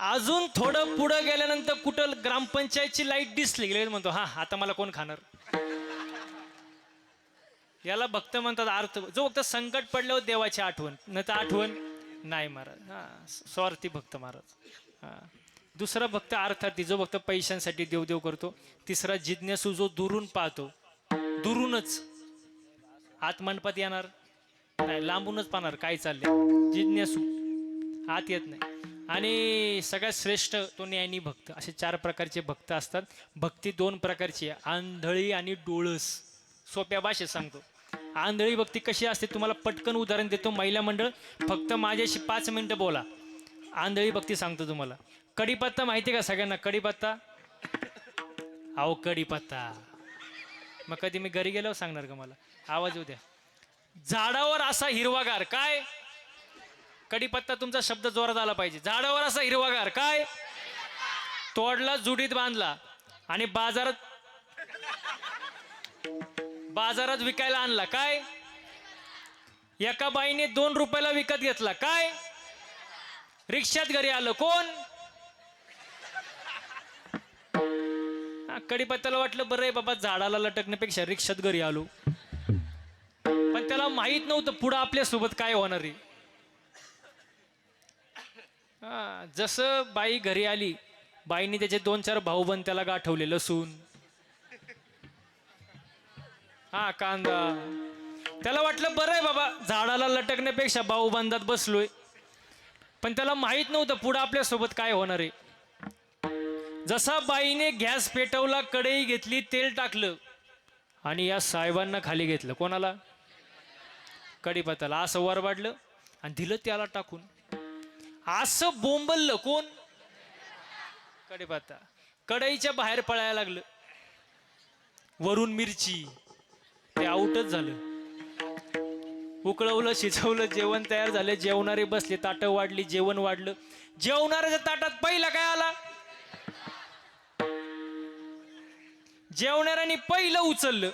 अजून थोडं पुढं गेल्यानंतर कुठं ग्रामपंचायतची लाईट दिसली गेली म्हणतो हा आता मला कोण खाणार. याला भक्त म्हणतात अर्थ. जो फक्त संकट पडल्यावर देवाची आठवण, नाही तर आठवण नाही महाराज. हा स्वार्थी भक्त महाराज. हा दुसरा भक्त अर्थार्थी, जो भक्त पैशांसाठी देव करतो. तिसरा जिज्ञासू, जो दुरून पाहतो, दुरूनच. आत मंडपात येणार नाही, लांबूनच पाहणार काय चाललंय. जिज्ञासू, आत येत नाही. आणि सगळ्यात श्रेष्ठ तो ज्ञानी भक्त. असे 4 प्रकारचे भक्त असतात. भक्ती 2 प्रकारची आहे, आंधळी आणि डोळस. सोप्या भाषेत सांगतो. आंधळी भक्ती कशी असते तुम्हाला पटकन उदाहरण देतो. महिला मंडळ फक्त माझ्याशी 5 मिनिटं बोला. आंधळी भक्ती सांगतो तुम्हाला. कढीपत्ता माहिती का सगळ्यांना? कढीपत्ता, अहो कढीपत्ता. मग कधी मी घरी गेल्यावर सांगणार का? मला आवाज येऊ द्या. झाडावर असा हिरवागार काय? कढीपत्ता. तुमचा शब्द जोरात आला पाहिजे. झाडावर असा हिरवागार काय? तोडला, जुडीत बांधला आणि बाजारात विकायला आणला काय? एका बाईने 2 रुपयाला विकत घेतला काय? रिक्षात घरी आलं कोण? कढीपत्त्याला वाटलं बरं आहे बाबा, झाडाला लटकण्यापेक्षा रिक्षात घरी आलो. पण त्याला माहित नव्हतं पुढं आपल्यासोबत काय होणार आहे. जसं बाई घरी आली, बाईने त्याचे 2-4 भाऊबंद त्याला गाठवले. लसूण, कांदा. त्याला वाटलं बरं आहे बाबा, झाडाला लटकण्यापेक्षा भाऊबंदात बसलोय. पण त्याला माहित नव्हतं पुढं आपल्यासोबत काय होणार आहे. जसा बाईने गॅस पेटवला, कढई घेतली, तेल टाकलं आणि या साहेबांना खाली घेतलं. कोणाला? कढीपत्त्याला. असं वर वाढलं आणि दिलं त्याला टाकून. असं बोंबललं कोण? कढीपत्ता. कढईच्या बाहेर पळायला लागलं. वरून मिरची. ते आउटच झालं. उकळवलं, शिजवलं, जेवण तयार झालं. जेवणारे बसले, ताटं वाढली, जेवण वाढलं. जेवणाऱ्याच्या ताटात पहिला काय आला? जेवणाऱ्याने पहिलं उचललं,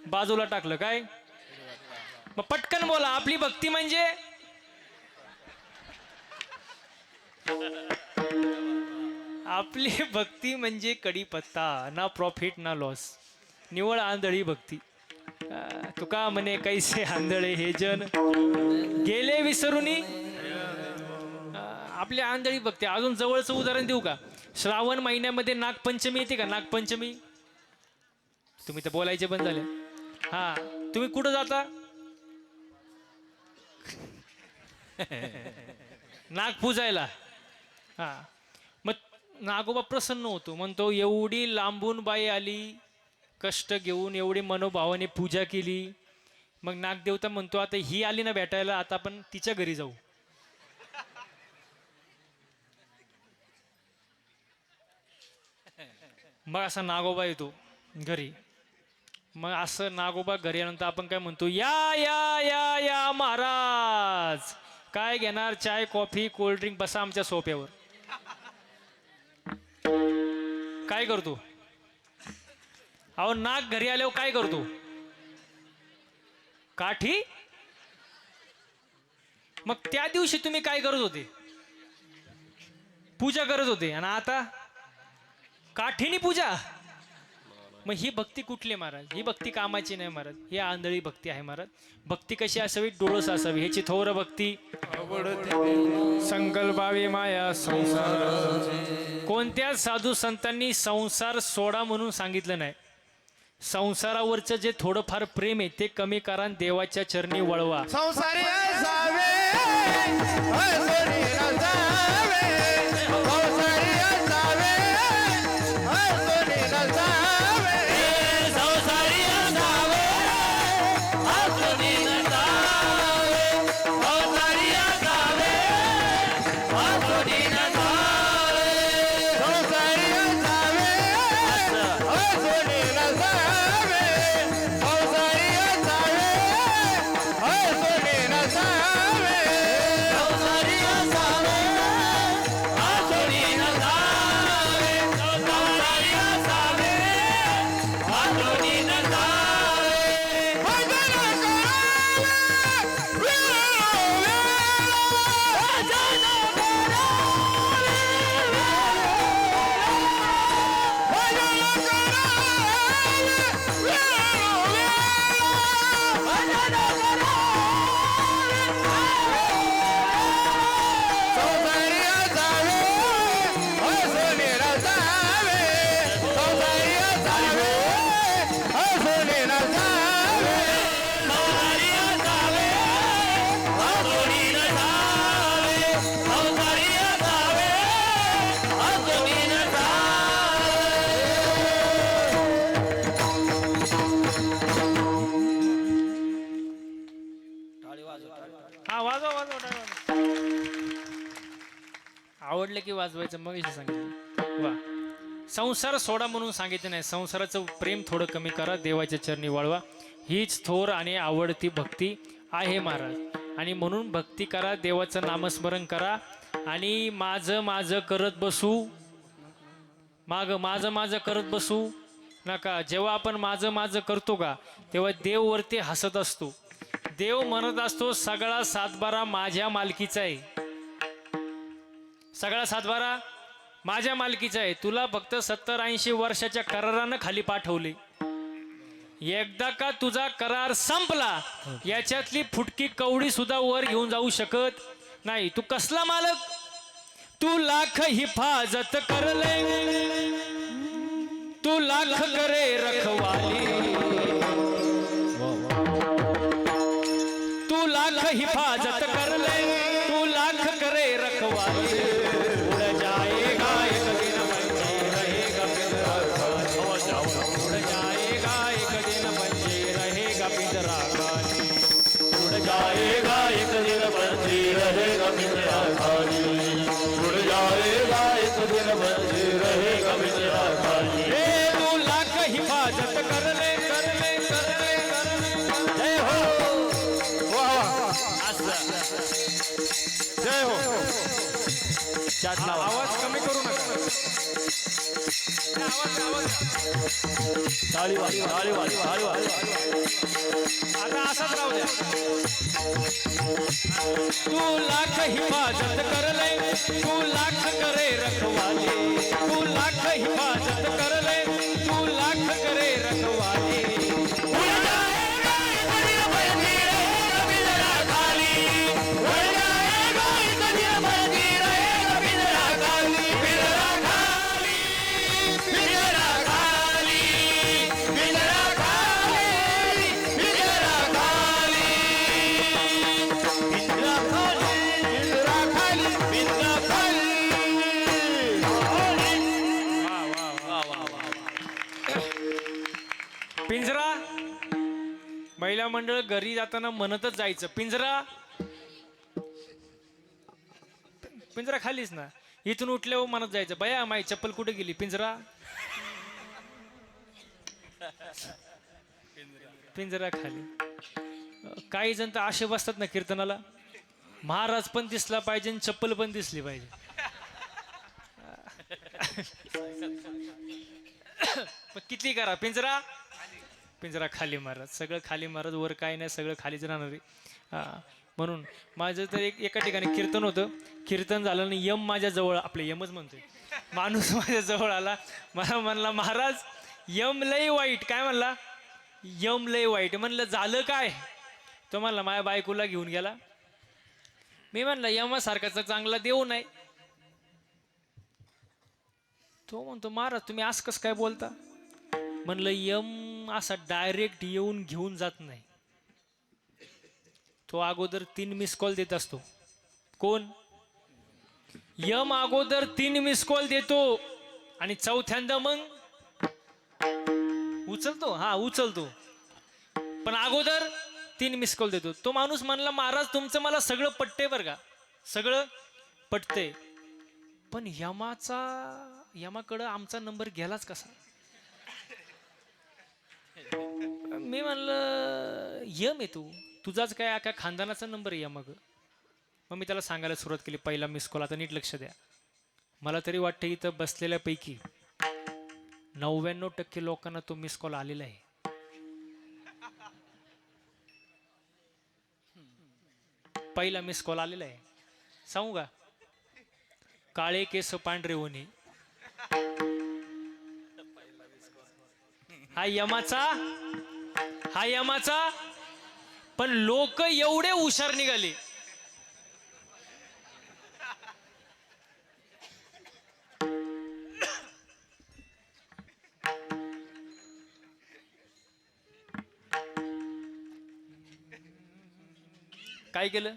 बाजूला टाकलं. काय? मग पटकन बोला. आपली भक्ती म्हणजे आपली भक्ती म्हणजे कढीपत्ता. ना प्रॉफिट ना लॉस. निवळ आंधळी भक्ती. तुका म्हणे कैसे आंधळे हे जन गेले विसरूनी. आपली आंधळी भक्ती. अजून जवळचं उदाहरण देऊ का? श्रावण महिन्यामध्ये नागपंचमी येते का? नागपंचमी. तुम्ही तर बोलायचे पण झाले. हा तुम्ही कुठं जाता? नाग पूजायला. हा मग नागोबा प्रसन्न होतो. म्हणतो एवढी लांबून बाई आली, कष्ट घेऊन एवढी मनोभावाने पूजा केली. मग नागदेवता म्हणतो आता ही आली ना भेटायला, आता आपण तिच्या घरी जाऊ. मग असा नागोबा येतो घरी. मग असं नागोबा घरी आल्यानंतर आपण काय म्हणतो? या या या या महाराज, काय घेणार? चाय, कॉफी, कोल्ड्रिंक, बसा आमच्या सोप्यावर. काय करतो? अहो नाग घरी आल्यावर काय करतो? काठी. मग त्या दिवशी तुम्ही काय करत होते? पूजा करत होते. आणि आता काठीनी पूजा. मग ही भक्ती कुठली महाराज? ही भक्ती कामाची नाही महाराज. ही आंधळी भक्ती आहे महाराज. भक्ती कशी असावी? डोळस असावी. ह्याची थोर भक्ती. संकल्पावे माया संसार. कोणत्या साधू संतांनी संसार सोडा म्हणून सांगितलं नाही. संसारावरचं जे थोडंफार प्रेम आहे ते कमी करा, देवाच्या चरणी वळवा. संसारी असावे, सोनी नसावे. संसारी असावे, सोनी नसावे. संसारी असावे, सोनी नसावे. संसारी असावे, सोनी नसावे. संसारी असावे, सोनी नसावे. संसारी असावे, सोनी नसावे. संसारी असावे, आवडलं की वाजवायचं मग सांगितलं वा. संसार सोडा म्हणून सांगितलं नाही, संसाराचं प्रेम थोडं कमी करा, देवाच्या चरणी वळवा. हीच थोर आणि आवडती भक्ती आहे महाराज. आणि म्हणून भक्ती करा, देवाचं नामस्मरण करा. आणि माझं माझं करत बसू, माझं माझं करत बसू नका. जेव्हा आपण माझं माझं करतो का, तेव्हा देव वरती हसत असतो. देव म्हणत असतो सगळा सातबारा माझ्या मालकीचा आहे, सगळा सातबारा माझ्या मालकीचा आहे. तुला फक्त 70-80 वर्षाच्या करारानं खाली पाठवले. एकदा का तुझा करार संपला, याच्यातली फुटकी कवडी सुद्धा वर घेऊन जाऊ शकत नाही. तू कसला मालक? तू लाख हिफाजत करले, तू लाख करे रखवाली, तू लाख हिफाजत कर ले, तू लाख करे रखवाली. उड़ जाएगा एक दिन बंजे रहेगा पिंजरा खाली, उड़ जाएगा एक दिन बंजे रहेगा पिंजरा खाली, उड़ जाएगा एक दिन बंजी रहेगा पिंजरा खाली, उड़ जाएगा एक दिन बंजी रहेगा पिंजरा खाली. हे तू लाख हिफाजत कर ले, कर ले, कर ले, कर ले. जय हो. जय हो. आवाज कमी करू नका. टाळी वाजवा, टाळी वाजवा, टाळी वाजवा. आता असाच राहू द्या. तू लाख हिफाजत कर ले, तू लाख करे रखवाली, तू लाख हिफाजत कर ले, तू लाख करे रखवाली. पिंजरा. महिला मंडळ घरी जाताना म्हणतच जायचं पिंजरा, पिंजरा खालीच ना. इथून उठल्यावर म्हणत जायचं बया माई चप्पल कुठे गेली, पिंजरा, पिंजरा खाली. काही जण तर असे बसतात ना कीर्तनाला, महाराज पण दिसला पाहिजे आणि चप्पल पण दिसली पाहिजे. किती करा, पिंजरा, पिंजरा खाली महाराज, सगळं खाली महाराज, वर काय नाही, सगळं खालीच राहणार आहे. हा, म्हणून माझं तर एका ठिकाणी कीर्तन होतं. कीर्तन झालं आणि यम माझ्या जवळ, आपले यमच म्हणतोय, माणूस माझ्या जवळ आला. मला म्हणला महाराज यम लय वाईट. काय म्हणला? यम लय वाईट. म्हणलं झालं काय? तो म्हणला माझ्या बायकोला घेऊन गेला. मी म्हणलं यमासारखाचा चांगला देव नाही. तो म्हणतो महाराज तुम्ही असं कसं काय बोलता? म्हणलं यम असा डायरेक्ट येऊन घेऊन जात नाही, तो अगोदर 3 मिस कॉल देत असतो. कोण? यम अगोदर 3 मिस कॉल देतो आणि चौथ्यांदा मग उचलतो. हा उचलतो, पण अगोदर 3 मिस कॉल देतो. तो माणूस म्हणला महाराज तुमचं मला सगळं पटते बरं का, सगळं पटते, पण यमाकडं आमचा नंबर गेलाच कसा? मी म्हणलं यम आहे तू, तुझाच काय अख्या खानदानाचा नंबर आहे यमाग. मग मी त्याला सांगायला सुरुवात केली पहिला मिस कॉल. आता नीट लक्ष द्या. मला तरी वाटतं इथं बसलेल्यापैकी 99% लोकांना तो मिस कॉल आलेला आहे. पहिला मिस कॉल आलेला आहे. सांगू का? काळे केस पांढरे होणे, हा यमाचा, हा यमाचा. पण लोक एवढे हुशार निघाले, काय केलं?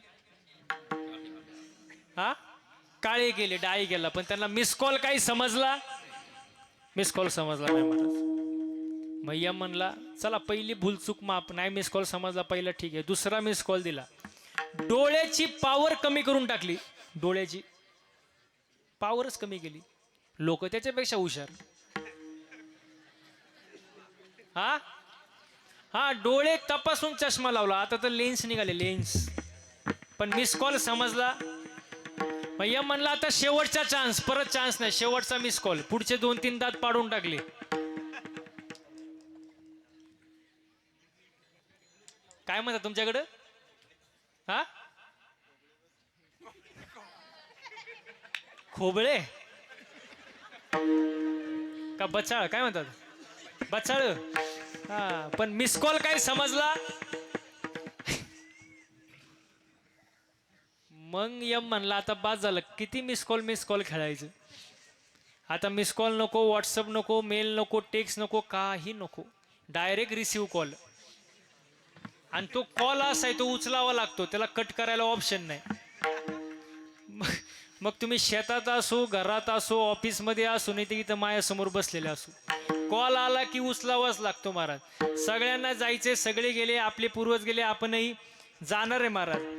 हा काळे गेले, डाळी गेला, पण त्यांना मिस कॉल काही समजला? मिस कॉल समजला नाही महाराज. मैया म्हणला चला पहिली भूलचूक माप, नाही मिस कॉल समजला पहिला ठीक आहे. दुसरा मिस कॉल दिला, डोळ्याची पावर कमी करून टाकली. डोळ्याची पावरच कमी केली. लोक त्याच्यापेक्षा हुशार. हा हा डोळे तपासून चष्मा लावला. आता तर लेन्स निघाले, लेन्स. पण मिस कॉल समजला. मग यम म्हणला आता शेवटचा चान्स, परत चान्स नाही, शेवटचा मिस कॉल. पुढचे 2-3 दात पाडून टाकले. काय म्हणतात तुमच्याकडं? हा खोबळे का बचाळ, काय म्हणतात? बचाळ. हा पण मिस कॉल काय समजला. मग यम म्हणला आता बाद झालं, किती मिस कॉल खेळायचं. आता मिस कॉल नको, व्हॉट्सअप नको, मेल नको, टेक्स्ट नको, काही नको, डायरेक्ट रिसिव्ह कॉल. आणि तो कॉल असा आहे तो उचलावा लागतो, त्याला कट करायला ऑप्शन नाही. मग तुम्ही शेतात असो, घरात असो, ऑफिसमध्ये असो, नाही तर इथं माझ्यासमोर बसलेले असो, कॉल आला की उचलावाच लागतो महाराज. सगळ्यांना जायचे, सगळे गेले, आपले पूर्वज गेले, आपणही जाणार आहे महाराज.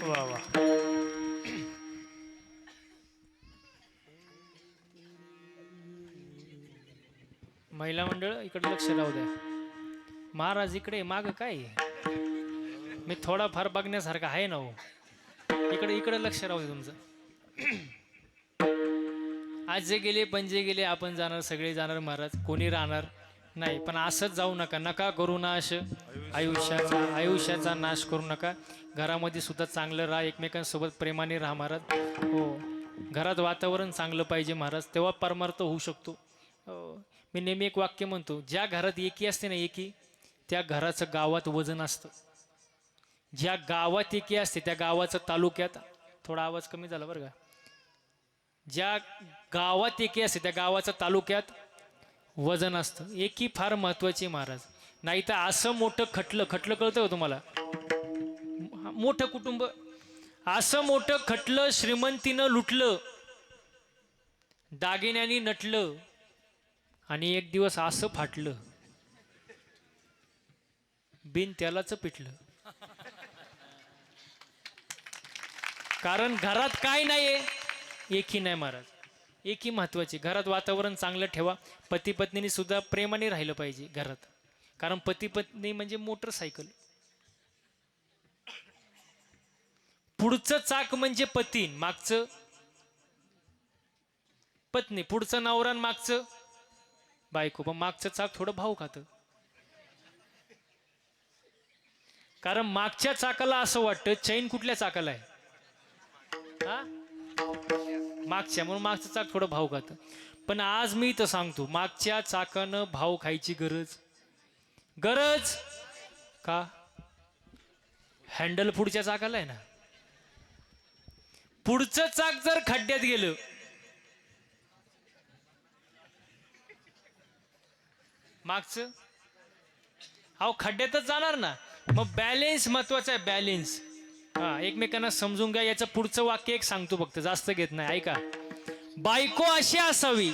वा वा. महिला मंडळ इकडे लक्ष राहू द्या. महाराज इकडे माग काय मी थोडाफार बघण्यासारखा आहे ना हो. इकडे इकडे लक्ष राहू द्या तुमचं. आज जे गेले पणजे गेले, आपण जाणार, सगळे जाणार महाराज, कोणी राहणार नाही. पण असंच जाऊ नका, नका करू नाश आयुष्याचा नाश करू नका. घरामध्ये सुद्धा चांगलं राहा, एकमेकांसोबत प्रेमाने राहा महाराज. हो, घरात वातावरण चांगलं पाहिजे महाराज, तेव्हा परमार्थ होऊ शकतो. हो, मी नेहमी एक वाक्य म्हणतो, ज्या घरात एकी असते ना, एकी, त्या घराचं गावात वजन असतं. ज्या गावात एकी असते त्या गावाचं तालुक्यात, थोडा आवाज कमी झाला बरं का, ज्या गावात एकी असते त्या गावाचं तालुक्यात वजन असतं. एकी फार महत्वाची महाराज. नाही तर असं मोठं खटलं कळतं का तुम्हाला? मोठं कुटुंब, असं मोठं खटलं, श्रीमंतीनं लुटलं, दागिन्यांनी नटलं, आणि एक दिवस असं फाटलं, बिन त्यालाच पिटलं. कारण घरात काय नाहीये, एकी नाही महाराज. एकी महत्वाची. घरात वातावरण चांगलं ठेवा. पती पत्नीने सुद्धा प्रेमाने राहिलं पाहिजे घरात. कारण पती पत्नी म्हणजे मोटरसायकल. पुढचं चाक म्हणजे पती, मागचं पत्नी. पुढचं नवरा, मागचं बायको. पण मागचं चाक थोडं भाव खातं. कारण मागच्या चाकाला असं वाटतं चैन कुठल्या चाकाला आहे, हा मागच्या, म्हणून मागचं चाक थोडं भाव खातं. पण आज मी तर सांगतो, मागच्या चाकानं भाव खायची गरज का? हँडल पुढच्या चाकाला आहे ना. पुढचं चाक जर खड्ड्यात गेलं, मागचं अहो खड्ड्यातच जाणार ना. मग बॅलेन्स महत्वाचा आहे, बॅलेन्स. हा, एकमेकांना समजून घ्या. याचं पुढचं वाक्य एक सांगतो फक्त, जास्त घेत नाही, ऐका. बायको अशी असावी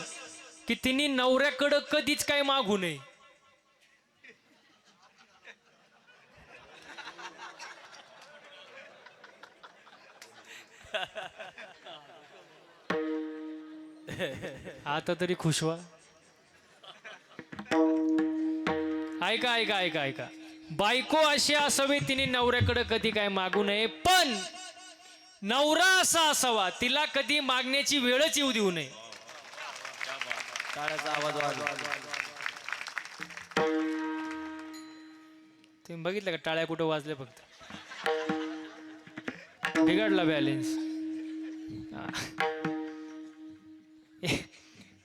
की तिने नवऱ्याकडं कधीच काय मागू नये. आता तरी खुश व्हा. ऐका ऐका ऐका ऐका, बायको अशी असावी तिने नवऱ्याकडे कधी काय मागू नये, पण नवरा असा असावा तिला कधी मागण्याची वेळच येऊ देऊ नये. टाळ्याचा आवाज वाजवा. तुम्ही बघितलं का टाळ्या कुठं वाजल्या, फक्त बिघडला बॅलेन्स.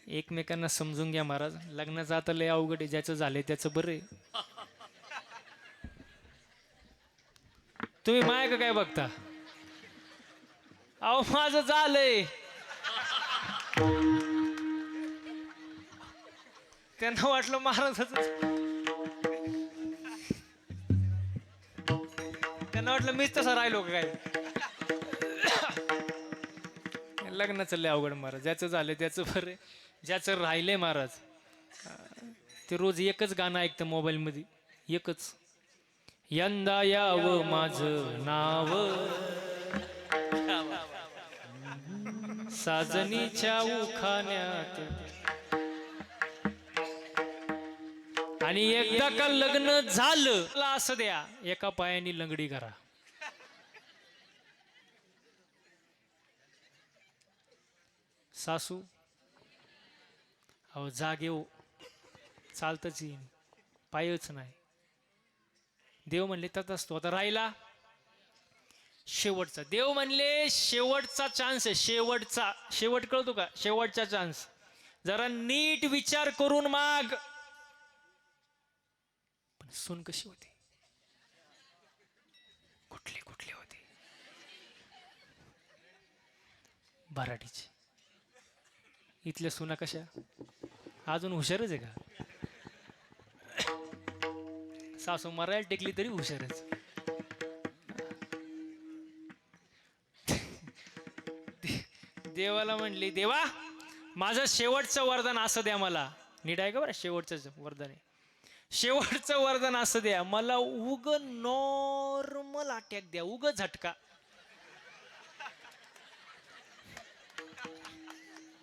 एकमेकांना समजून घ्या महाराज. लग्नाचं आता लय अवघड आहे, ज्याचं झालंय त्याचं बरं आहे. तुम्ही माय का काय बघता? अहो माझं झालंय. त्यांना वाटलं महाराजाच, त्यांना वाटलं मीच तसा राहिलो का काय. लग्नाचं लय अवघड महाराज. ज्याचं झालंय त्याचं बरं आहे, ज्याचं राहिलंय महाराज ते रोज एकच गाणं ऐकतं मोबाईल मध्ये, एकच. यंदा यावं माझं नाव साजनीच्या उखाण्यात, आणि एकदा का लग्न झालं असं द्या एका पायाने लंगडी करा. सासू अहो जागे हो, चालतच येईन, पायच नाही. देव म्हणले तर असतो. आता राहिला शेवटचा. देव म्हणले शेवटचा चान्स आहे, शेवटचा. शेवट कळतो का? शेवटचा चान्स. जरा नीट विचार करून माग. पण सून कशी होती? कुठली कुठली होती? बराडीची. इथल्या सुना कशा? अजून हुशारच आहे का? सासू मरायला टेकली तरी हुशारच. देवाला म्हणली, देवा माझं शेवटचं वरदान असं द्या मला. नीट आहे का बरं? शेवटचं वरदान आहे. शेवटचं वरदान असं द्या मला, उग नॉर्मल अटॅक द्या, उग झटका,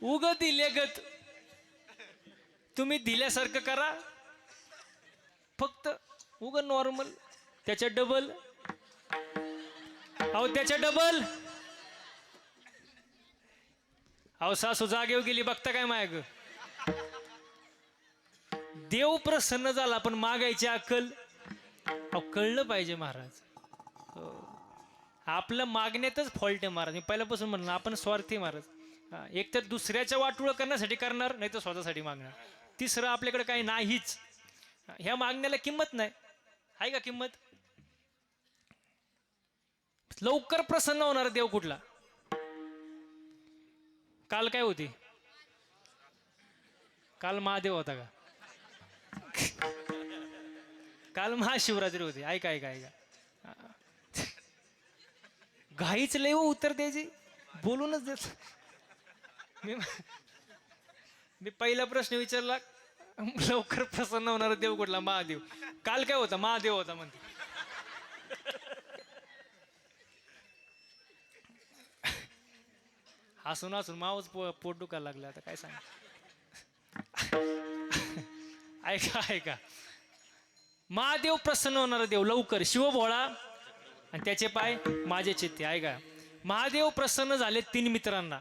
उग दिलेगत. तुम्ही दिल्यासारखं करा, फक्त उग नॉर्मल. त्याच्या डबल, अहो त्याच्या डबल. अहो सासू जागेवर गेली, बघता काय माग. देव प्रसन्न झाला, पण मागायची अक्कल अहो कळलं पाहिजे महाराज. आपलं मागण्यातच फॉल्ट आहे महाराज. मी पहिल्यापासून म्हणलं आपण स्वार्थी महाराज. एक तर दुसऱ्याच्या वाटोळं करण्यासाठी करणार, नाही तर स्वतःसाठी मागणार. तिसरं आपल्याकडे काही नाहीच. ह्या मागण्याला किंमत नाही. आहे का किंमत? लवकर प्रसन्न होणार देव कुठला? काल काय होती? काल महादेव होता का? काल महाशिवरात्री होती. ऐका ऐका ऐका, घाईच लय उत्तर द्यायची, बोलूनच देत. मी पहिला प्रश्न विचारला, लवकर प्रसन्न होणारा देव कुठला? महादेव. काल काय होता? महादेव होता म्हणते. हसून हसून मावच पोट दुखायला लागलं. आता काय सांग. ऐका ऐका, महादेव प्रसन्न होणारा देव लवकर. शिवभोळा आणि त्याचे पाय माझे चित्ते. ऐका, महादेव प्रसन्न झाले 3 मित्रांना.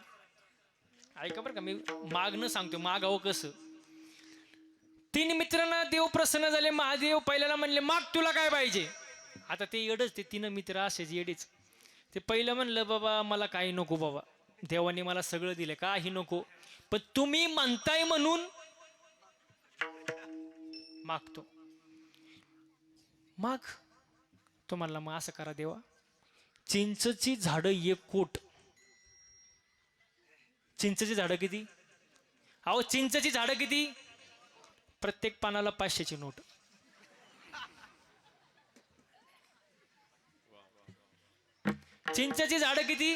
ऐका बरं का, मी मागणं सांगतो, मागावं कसं. 3 मित्रांना देव प्रसन्न झाले. महादेव पहिल्याला म्हणले माग तुला काय पाहिजे. आता ते येडच, ते 3 मित्र असेच येडीच. ते पहिलं म्हणलं बाबा मला काही नको बाबा, देवाने मला सगळं दिलं, काही नको, पण तुम्ही म्हणताय म्हणून मागतो. माग. तो म्हणला मग असं करा देवा, चिंचची झाडं 1 कोट. चिंचची झाडं किती? अहो चिंचची झाडं किती? प्रत्येक पानाला 500ची नोट. चिंचची झाडं किती?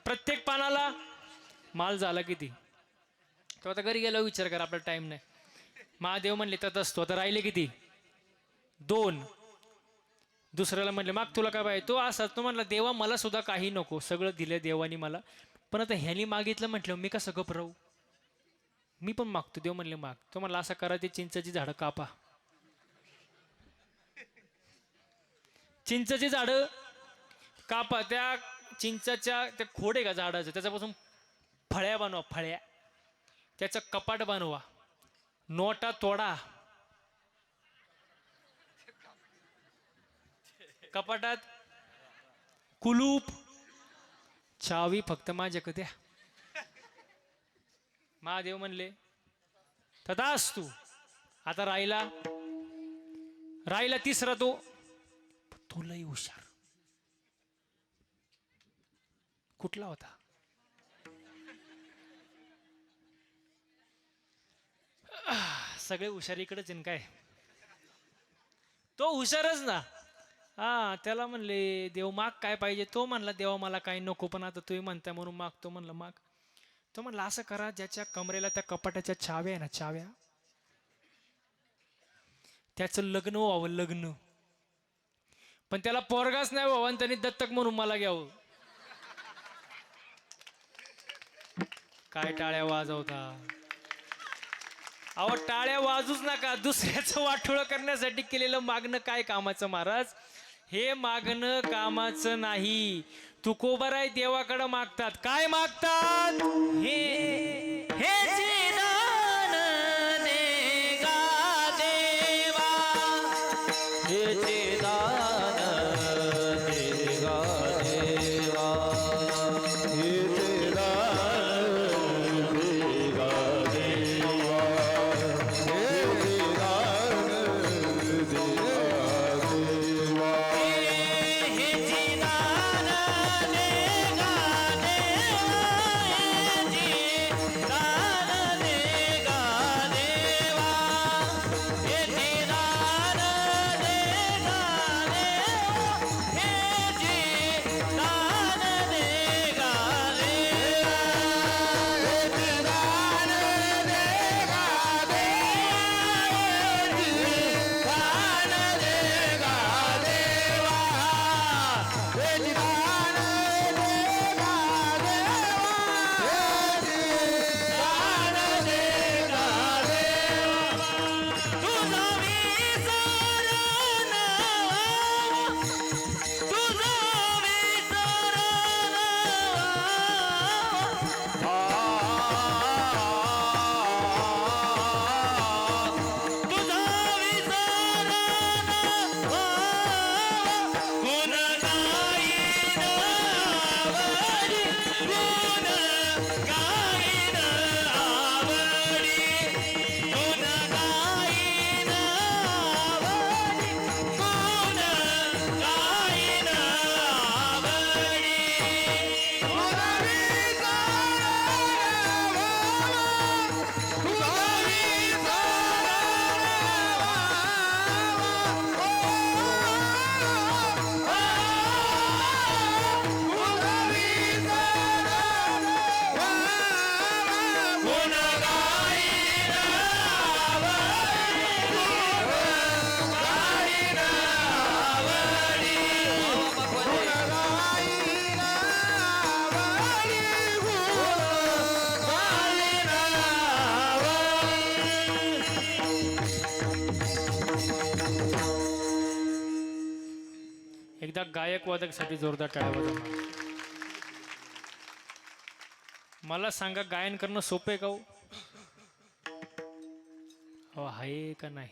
प्रत्येक पानाला. माल झाला किती? तो आता घरी गेला विचार करा, आपला टाइम नाही. महादेव म्हणले तर असतो. आता राहिले किती? 2. दुसऱ्याला म्हणले माग तुला काय पाहिजे. तो असा, तो म्हणला देवा मला सुद्धा काही नको, सगळं दिलं देवानी मला, पण आता ह्यानी मागितलं म्हटलं मी कसं गप राहू. मी पण मागतो. देव म्हणले माग. तो म्हणला असं करा, ते चिंचेची झाडं कापा. चिंचेची झाडं कापा. त्या चिंचाच्या त्या खोड आहे का झाडाचं, त्याच्यापासून फळ्या बनवा, फळ्या. त्याचं कपाट बनवा, नोटा तोडा, कपाटात कुलूप, चावी फक्त माझ्याकडे द्या. महादेव म्हणले तथास्तु. आता राहिला तिसरा तो लई हुशार. कुठला होता? सगळे हुशार इकडेच आहे काय. तो हुशारच ना. त्याला म्हणले देव माग काय पाहिजे. तो म्हणला देवा मला काही नको, पण आता तुम्ही म्हणताय म्हणून मागतो. म्हणलं माग. तो म्हणला असं करा, ज्याच्या कमरेला त्या कपाटाच्या चाव्या आहे ना, चाव्या, त्याचं लग्न व्हावं, लग्न. पण त्याला पोरगाच नाही व्हावं आणि त्यांनी दत्तक म्हणून मला घ्यावं. काय टाळ्या वाजवता अहो. टाळ्या वाजूच नका. दुसऱ्याचं वाटोळं करण्यासाठी केलेलं मागणं काय कामाचं महाराज. हे मागणं कामाचं नाही. तुकोबाराय देवाकडं मागतात. काय मागतात? हे दान दे गा देवा. हे दान दे गा देवा. हे दान दे गा देवा. एकदा गायक वादकसाठी जोरदार टाळ्या वाजवा. मला सांगा, गायन करणं सोपं आहे का हो? हो आहे का नाही?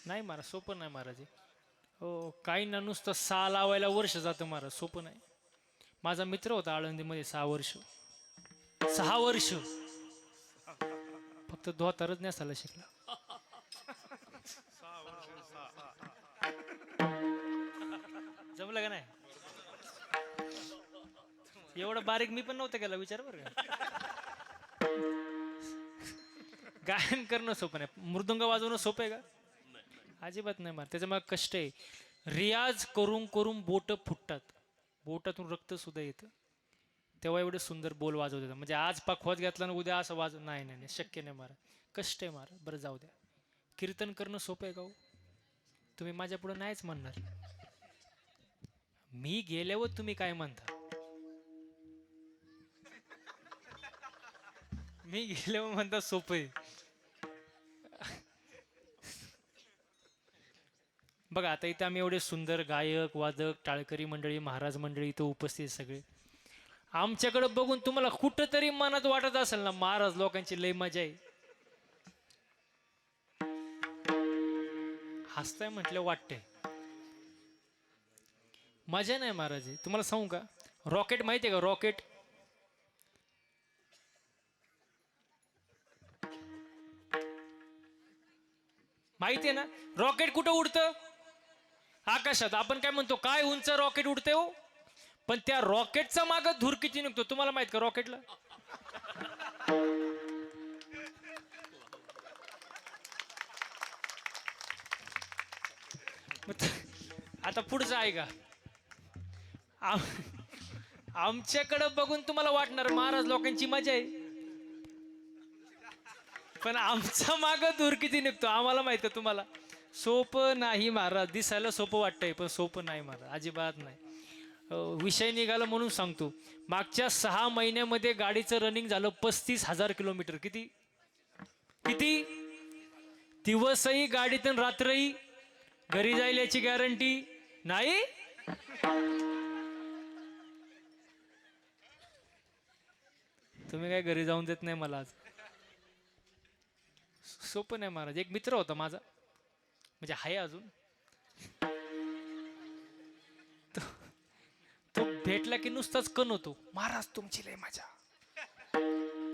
नाही महाराज, सोपं नाही महाराज. हो, काही ना नुसतं सा लावायला वर्ष जातं महाराज, सोपं नाही. माझा मित्र होता आळंदीमध्ये 6 वर्ष. 6 वर्ष फक्त धोतारच नेसायला शिकला. जमलं का नाही? एवढं बारीक मी पण नव्हतं केला, विचार बरं का. गायन करणं सोपं नाही. मृदंग वाजवणं सोपं आहे का? अजिबात नाही मार. त्याच्या मग कष्ट आहे. रियाज करून करून बोट फुटतात, बोटातून रक्त सुद्धा येतं, तेव्हा एवढे सुंदर बोल वाजवतात. म्हणजे आज पाखवाज घेतला ना उद्या असं वाजव, नाही नाही शक्य नाही मारा. कष्ट आहे मारा. बरं जाऊ द्या. कीर्तन करणं सोपं आहे का हो? तुम्ही माझ्या पुढे नाहीच म्हणणार. मी गेल्यावर तुम्ही काय म्हणता? मी गेल्यावर म्हणता सोपं आहे. बघा आता इथं आम्ही एवढे सुंदर गायक वादक टाळकरी मंडळी महाराज मंडळी इथं उपस्थित सगळे, आमच्याकडे बघून तुम्हाला कुठंतरी मनात वाटत असेल ना महाराज लोकांची लय मजा आहे. हसताय म्हटलं वाटतंय मजा नाही महाराज. तुम्हाला सांगू का, रॉकेट माहिती आहे का, रॉकेट माहिती आहे ना, रॉकेट कुठं उडतं, आकाशात. आपण काय म्हणतो काय उंच रॉकेट उडते हो, पण त्या रॉकेटचा माग धूर किती निघतो तुम्हाला माहित का रॉकेटला. आता पुढचं आहे का, आमच्याकडं बघून तुम्हाला वाटणार महाराज लोकांची मजा आहे, पण आमचा माग दूर किती निघतो आम्हाला माहित का तुम्हाला. सोपं नाही महाराज, दिसायला सोपं वाटतंय पण सोपं नाही महाराज, अजिबात नाही. विषय निघाला म्हणून सांगतो, मागच्या 6 महिन्यामध्ये गाडीचं रनिंग झालं 35,000 किलोमीटर. किती किती दिवसही गाडीत आणि रात्रही घरी जाईल याची गॅरंटी नाही. तुम्ही काय घरी जाऊन देत नाही मला आज. सोपं नाही महाराज. एक मित्र होता माझा, म्हणजे आहे अजून, तो भेटला की नुसताच कण होतो, महाराज तुमची लय मजा,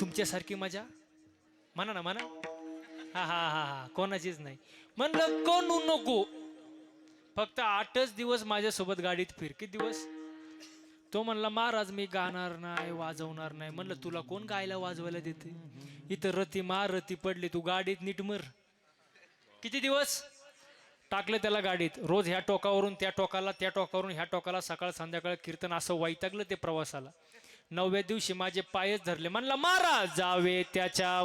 तुमच्यासारखी मजा म्हणा ना म्हणा. हा हा हा हा कोणाचीच नाही. म्हणलं कणू नको, फक्त 8च दिवस माझ्यासोबत गाडीत फिर. किती दिवस. तो म्हणला महाराज मी गाणार नाही वाजवणार नाही. म्हणलं तुला कोण गायला वाजवायला देते, इथं रती मार रती पडली, तू गाडीत नीट मर. किती दिवस टाकलं त्याला गाडीत, रोज ह्या टोकावरून त्या टोकाला, त्या टोकावरून ह्या टोकाला, सकाळ संध्याकाळ कीर्तन, असं वैतागलं ते प्रवासाला. 9व्या दिवशी माझे पायच धरले. म्हणला महाराज जावे त्याच्या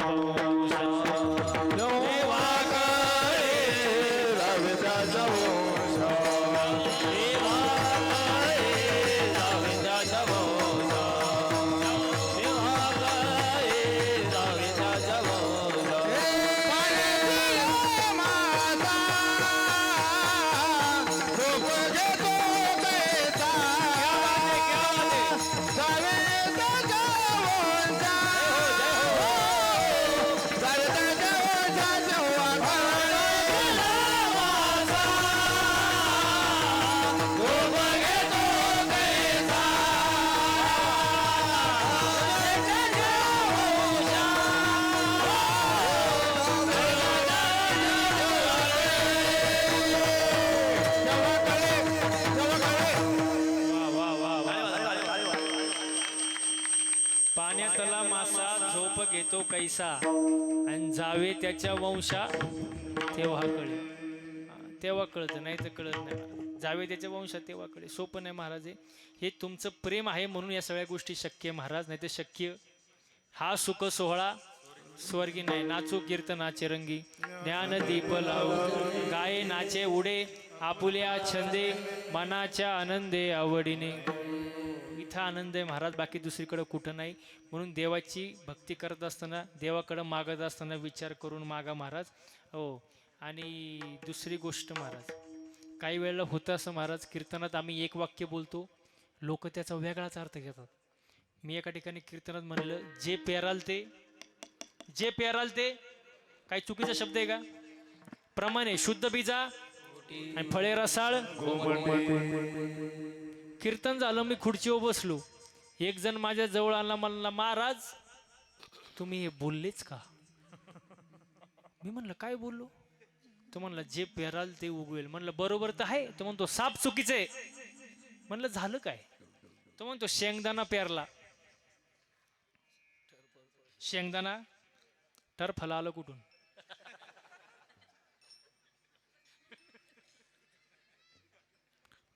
पाण्यातला मासा झोप घेतो कैसा, आणि जावे त्याच्या वंशा तेव्हा कळे. तेव्हा कळतं, नाही तर कळत नाही. जावे त्याच्या वंशा तेव्हा कळे. सोपं नाही महाराज. हे तुमचं प्रेम आहे म्हणून या सगळ्या गोष्टी शक्य आहे महाराज, नाही तर शक्य हा सुख सोहळा स्वर्गी नाही. नाचू कीर्तनाचे रंगी, ज्ञान दीप लावू गाये नाचे उडे, आपुल्या छंदे मनाच्या आनंदे आवडीने. इथं आनंद आहे महाराज, बाकी दुसरीकडे कुठं नाही. म्हणून देवाची भक्ती करत असताना, देवाकडं मागत असताना विचार करून मागा महाराज. हो. आणि दुसरी गोष्ट महाराज, काही वेळेला होतं असं महाराज, कीर्तनात आम्ही एक वाक्य बोलतो, लोक त्याचा वेगळाच अर्थ घेतात. मी एका ठिकाणी कीर्तनात म्हणलं जे पेराल ते, जे पेराल ते, काही चुकीचा शब्द आहे का. प्रमाणे शुद्ध बीजा आणि फळे रसाळ. कीर्तन झालं, मी खुर्चीवर बसलो, एक जण माझ्या जवळ आला, म्हणला महाराज तुम्ही हे बोललेच का. मी म्हणलं काय बोललो. तो म्हणला जे पेराल ते उगवेल. म्हणलं बरोबर तर आहे. तो म्हणतो साप चुकीचे. म्हणलं झालं काय. तो म्हणतो शेंगदाणा पेरला, शेंगदाणा टरफला आलं कुठून.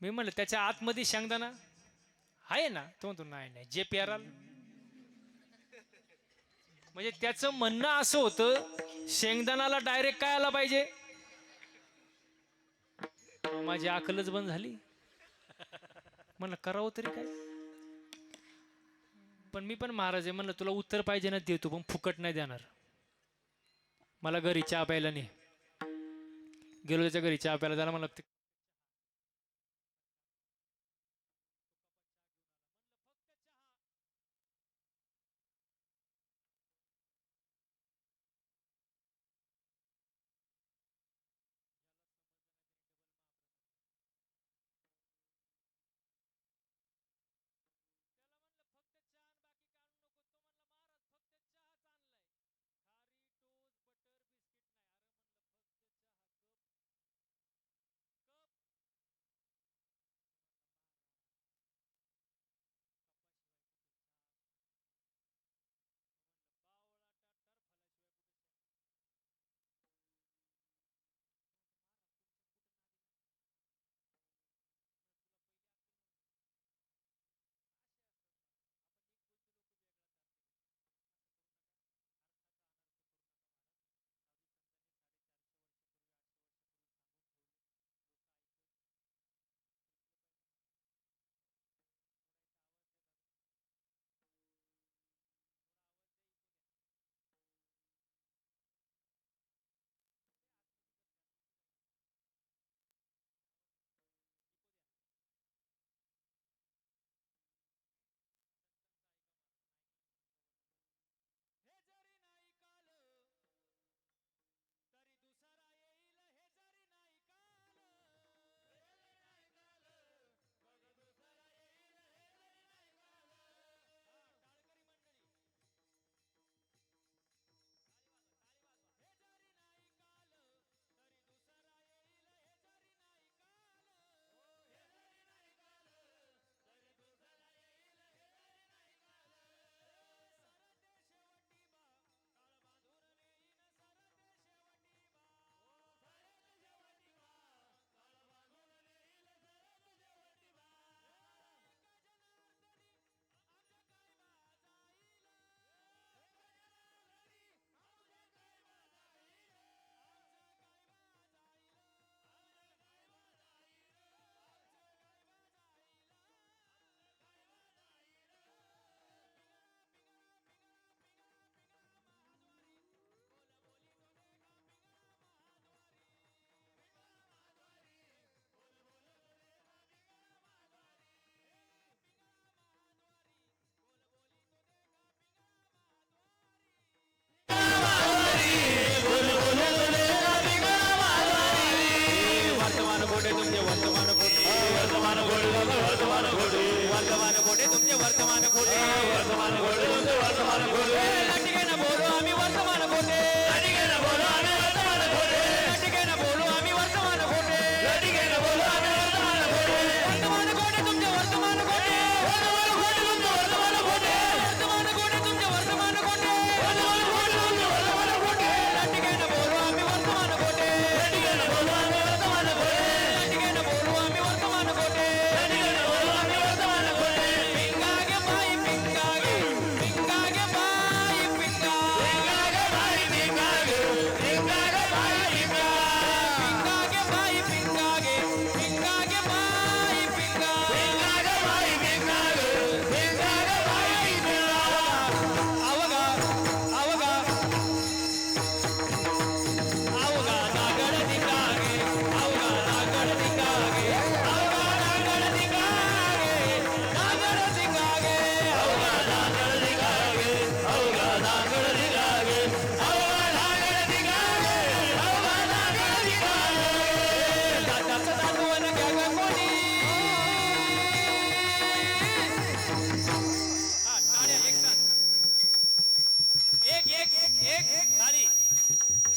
मी म्हणलं त्याच्या आतमध्ये शेंगदाणा आहे ना. तो म्हणतो नाही नाही जे पेराल. म्हणजे त्याचं म्हणणं असं होतं शेंगदाणाला डायरेक्ट काय आला पाहिजे. माझी अकलच बंद झाली. म्हणलं करावं तरी काय. पण मी पण महाराज आहे म्हणलं तुला उत्तर पाहिजे ना देतो पण फुकट नाही देणार. मला घरी चहा प्यायला नाही. गेलो त्याच्या घरी चहा प्यायला जायला मला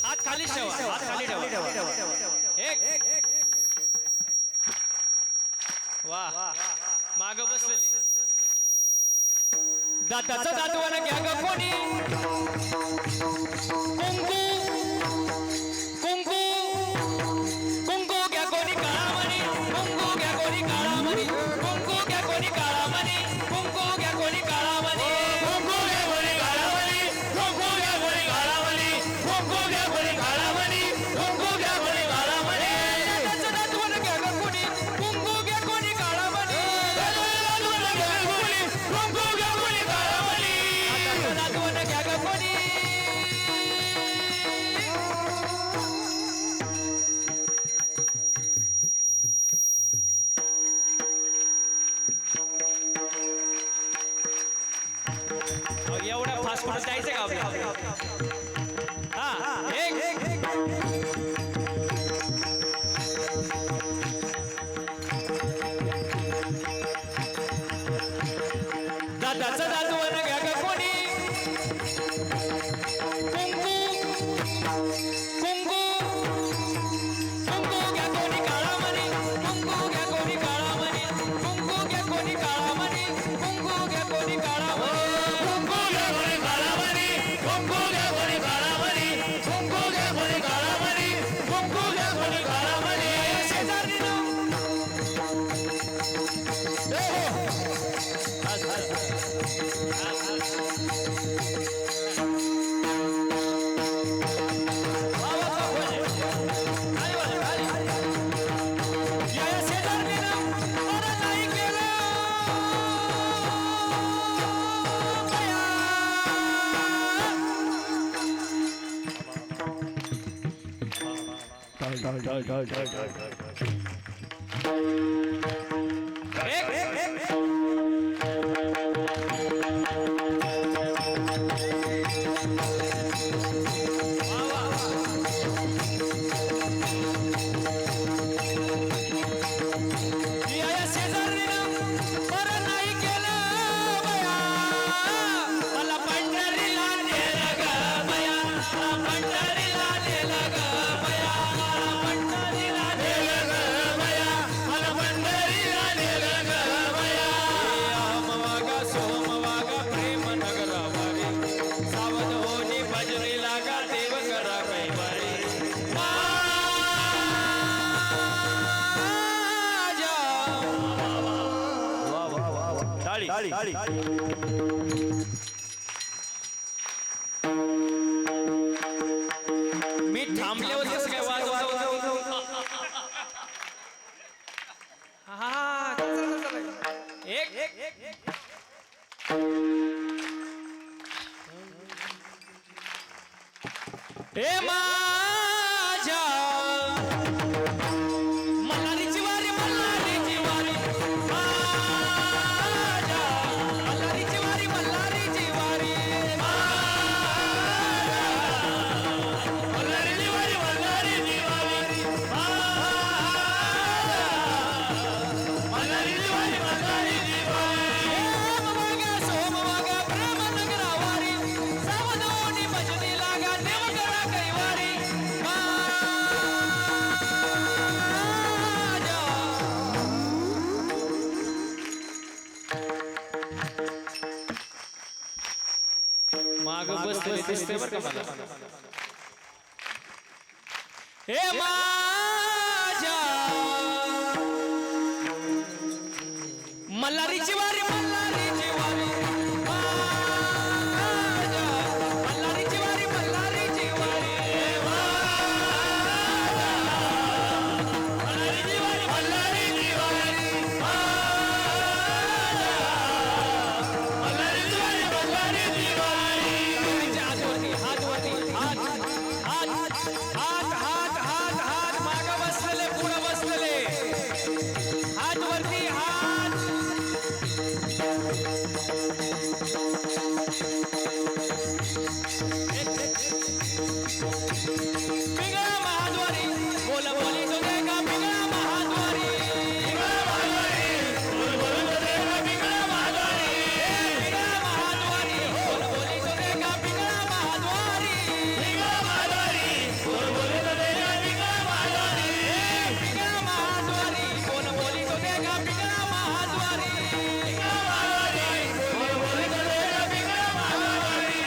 हात खाली ठेवा, हात खाली ठेवा. एक वाह माग बसलेली दाताचं दातवानं घ्या ग कोणी कुंकू कुंकू कुंकू घ्या कोणी काळामणी कुंकू घ्या कोणी काळामणी कुंकू घ्या कोणी काळामणी कुंकू घ्या कोणी काळामणी कुंकू घ्या कोणी काळामणी कुंकू घ्या कोणी काळामणी कुंकू घ्या कोणी काळामणी कुंकू घ्या कोणी काळामणी दाताचं दातवानं घ्या ग कोणी कुंकू घ्या कोणी काळामणी कुंकू घ्या कोणी काळामणी दादाचं दादवण घ्या ग कोणी कुंकू कुंकू कुंकू घ्या कोणी काळा मणी कुंकू घ्या कोणी काळा मणी कुंकू घ्या कोणी काळा मणी कुंकू घ्या कोणी काळा मणी कुंकू घ्या कोणी काळा मणी कुंकू घ्या कोणी काळा मणी कुंकू घ्या कोणी काळा मणी कुंकू घ्या कोणी काळा मणी शेजारीनं या शेजारीनं मला नाही केलं बया. या शेजारीनं मला नाही केलं बया. मला पंढरीला नेलं ग बया. मला पंढरीला नेलं ग बया. मला पंढरीला नेलं ग बया. मला पंढरीला नेलं ग बया. वागा सोम वागा प्रेम नगरावारी सावध होनी भजरी लागा देव करा कैवारी माझ्या टाळी मी थांबल्यावर कसं काय वाजवतो हा एक ए माझ्या मल्हारीची वारी मल्हारीची वारी माझ्या मल्हारीची वारी मल्हारीची वारी मल्हारीची वारी मल्हारीची वारी मल्हारीची वारी मल्हारीची वारी वागा सोम वागा प्रेम नगरावारी सावधानी भजनी लागा देव करा कैवारी माझ्या माग बसलेले दिसते बरं का मला हे माझ्या मल्हारीची वारी मल्हारीची वारी माझ्या मल्हारीची वारी मल्हारीची वारी मल्हारीची वारी मल्हारीची वारी मल्हारीची वारी मल्हारीची वारी हात वरती हात हात हात हात हात हात माग बसलेले पुढे बसलेले हात वरती हात पिंगळा महाद्वारी बोल बोली तो देगा पिंगळा महाद्वारी पिंगळा महाद्वारी पिंगळा महाद्वारी बोल बोली तो देगा पिंगळा महाद्वारी पिंगळा महाद्वारी बोल बोले तो देगा पिंगळा महाद्वारी पिंगळा महाद्वारी बोल बोली तो देगा पिंगळा महाद्वारी पिंगळा महाद्वारी बोल बोले तो देगा पिंगळा महाद्वारी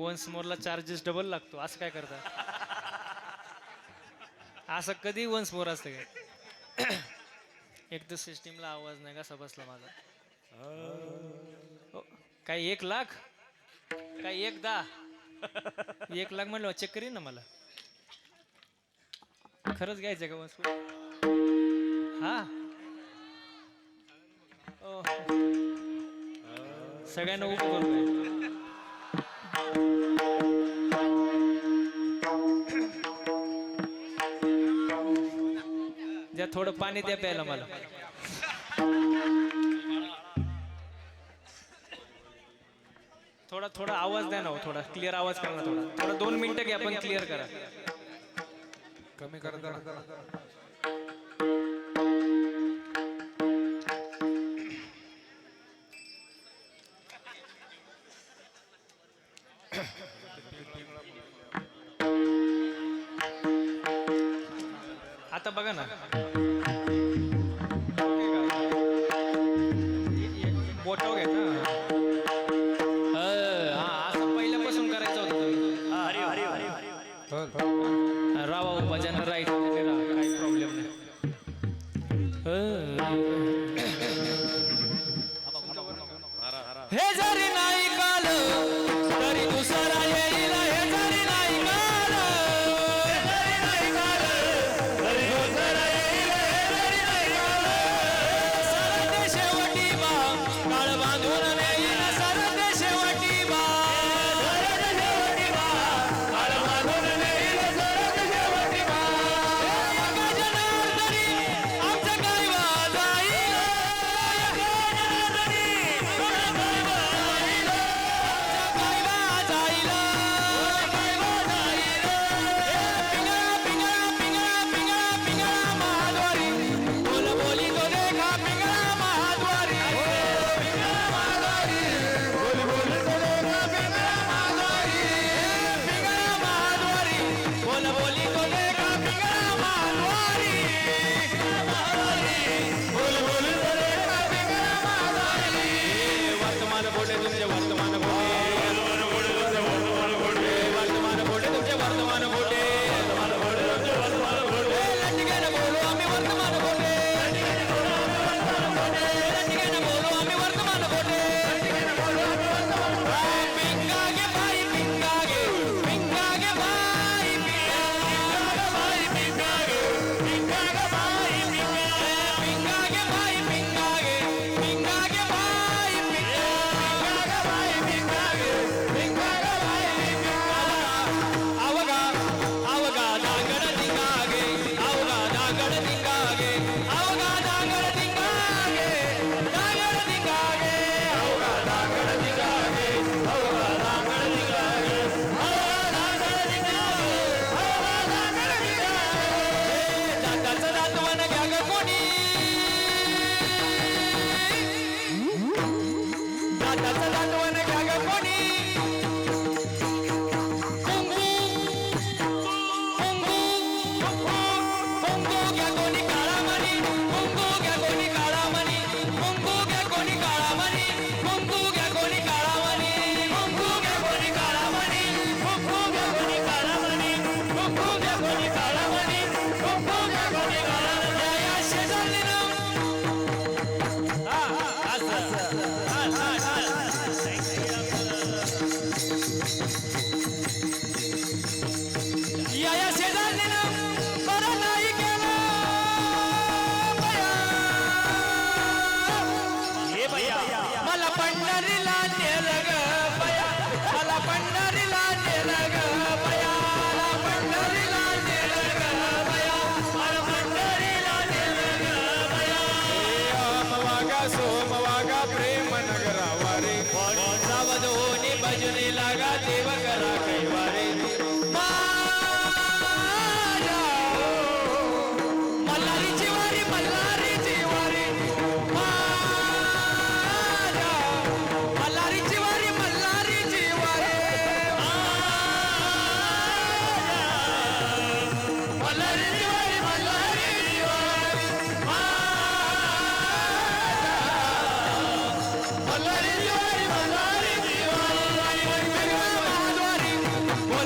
वन्स मोरला चार्जेस डबल लागतो असं काय करता असं कधी वन्स मोर असतं काय एक तर सिस्टीमला आवाज नाही कसा बसला माझा हो, काय 1 लाख काय 1,10 1 लाख म्हणलं चेक करीन ना मला खरंच घ्यायचं का वन्स हा सगळ्यांना उप करतोय. द्या थोडं पाणी द्या प्यायला मला. थोडा थोडा आवाज द्या ना हो, थोडा क्लिअर आवाज करा ना. थोडा 2 मिनिटं घ्या पण क्लिअर करा. कमी करता आता बघा ना, बोटाव घ्या ना. हा असं पहिल्यापासून करायचं होतं तुम्ही. रावा भजन राहायचं काही प्रॉब्लेम नाही. हे जरी नाही काल तरी दुसरा येईल. हे जरी नाही काल तरी नाही काल तरी दुसरा येईल. हे जरी नाही काल सरते शेवटी बा काळ बांधून नेईल. सरते शेवटी बा सरते शेवटी बा काळ बांधून नेईल. सरते शेवटी बा एका जनार्दनी आमचं काय वाजाईल. एका जनार्दनी आमचं काय वाजाईल. आमचं काय वाजाईल. काय वाजाईल. पिंगळा पिंगळा पिंगळा पिंगळा पिंगळा महाद्वारी बोल बोली तो देखा. पिंगळा महाद्वारी पिंगळा महाद्वारी बोल बोली तो देखा. पिंगळा महाद्वारी पिंगळा महाद्वारी बोल बोली तो देखा. पिंगळा महाद्वारी बोल बोली तो देखा. पिंगळा महाद्वारी वर्तमान बोटे तुमचे वर्तमान बोटे. वर्तमान बोटे तुमचे वर्तमान बोटे. लटक्यानं बोलू आम्ही वर्तमान बोटे. लटक्यानं बोलू आम्ही वर्तमान बोटे. पिंगागे बाई पिंगागे पिंगागे बाई पिंगागे बाई पिंगागे पिंगागे बाई पिंगागे बाई पिंगागे पिंगागे बाई पिंगागे बाई पिंगागे पिंगागे बाई आवगा आवगा दागड दिंगागे. आवगा दागड दिंगागे. आवगा दागड दिंगागे. दागड दिंगागे. आवगा दागड दिंगागे. आवगा दागड दिंगागे. आवगा दागड दिंगागे. आवगा दागड दिंगागे. दाताचं दातवण घ्या ग कोणी. दाताचं दातवण घ्या ग कोणी. कुंकू कुंकू कुंकू घ्या कोणी काळामणी. कुंकू घ्या कोणी काळामणी. कुंकू घ्या कोणी काळामणी. कुंकू घ्या कोणी काळामणी. कुंकू घ्या कोणी काळामणी. कुंकू घ्या कोणी काळामणी. कुंकू घ्या कोणी काळामणी. कुंकू घ्या कोणी काळामणी. या शेजारीनं या शेजारीनं बरं नाही केलं बया. मला पंढरीला नेलं ग बया. मला पंढरीला नेलं ग बया. मला पंढरीला नेलं ग बया. मला पंढरीला नेलं ग बया. वागा सोम वागा प्रेम नगरावारे. सावध होणे भजने लागा देव करा कैवारे. माझ्या मल्हारीची वारी मल्हारीची वारी. माझ्या मल्हारीची वारी मल्हारीची वारी. मल्हारीची वारी मल्हारीची वारी. मल्हारीची वारी मल्हारीची वारी. पिंगळा महाद्वारी बोल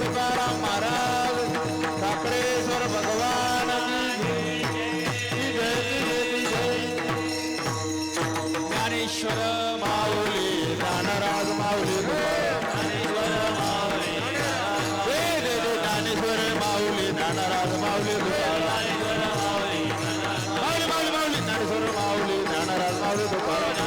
तुकाराम महाराज साखरेश्वर भगवान की जय, की जय. ज्ञानेश्वर माऊली ज्ञानराज माऊली ज्ञानेश्वर माऊली ज्ञानेश्वर माऊली ज्ञानराज माऊली माऊली माऊली माऊली ज्ञानेश्वर माऊली ज्ञानराज माऊली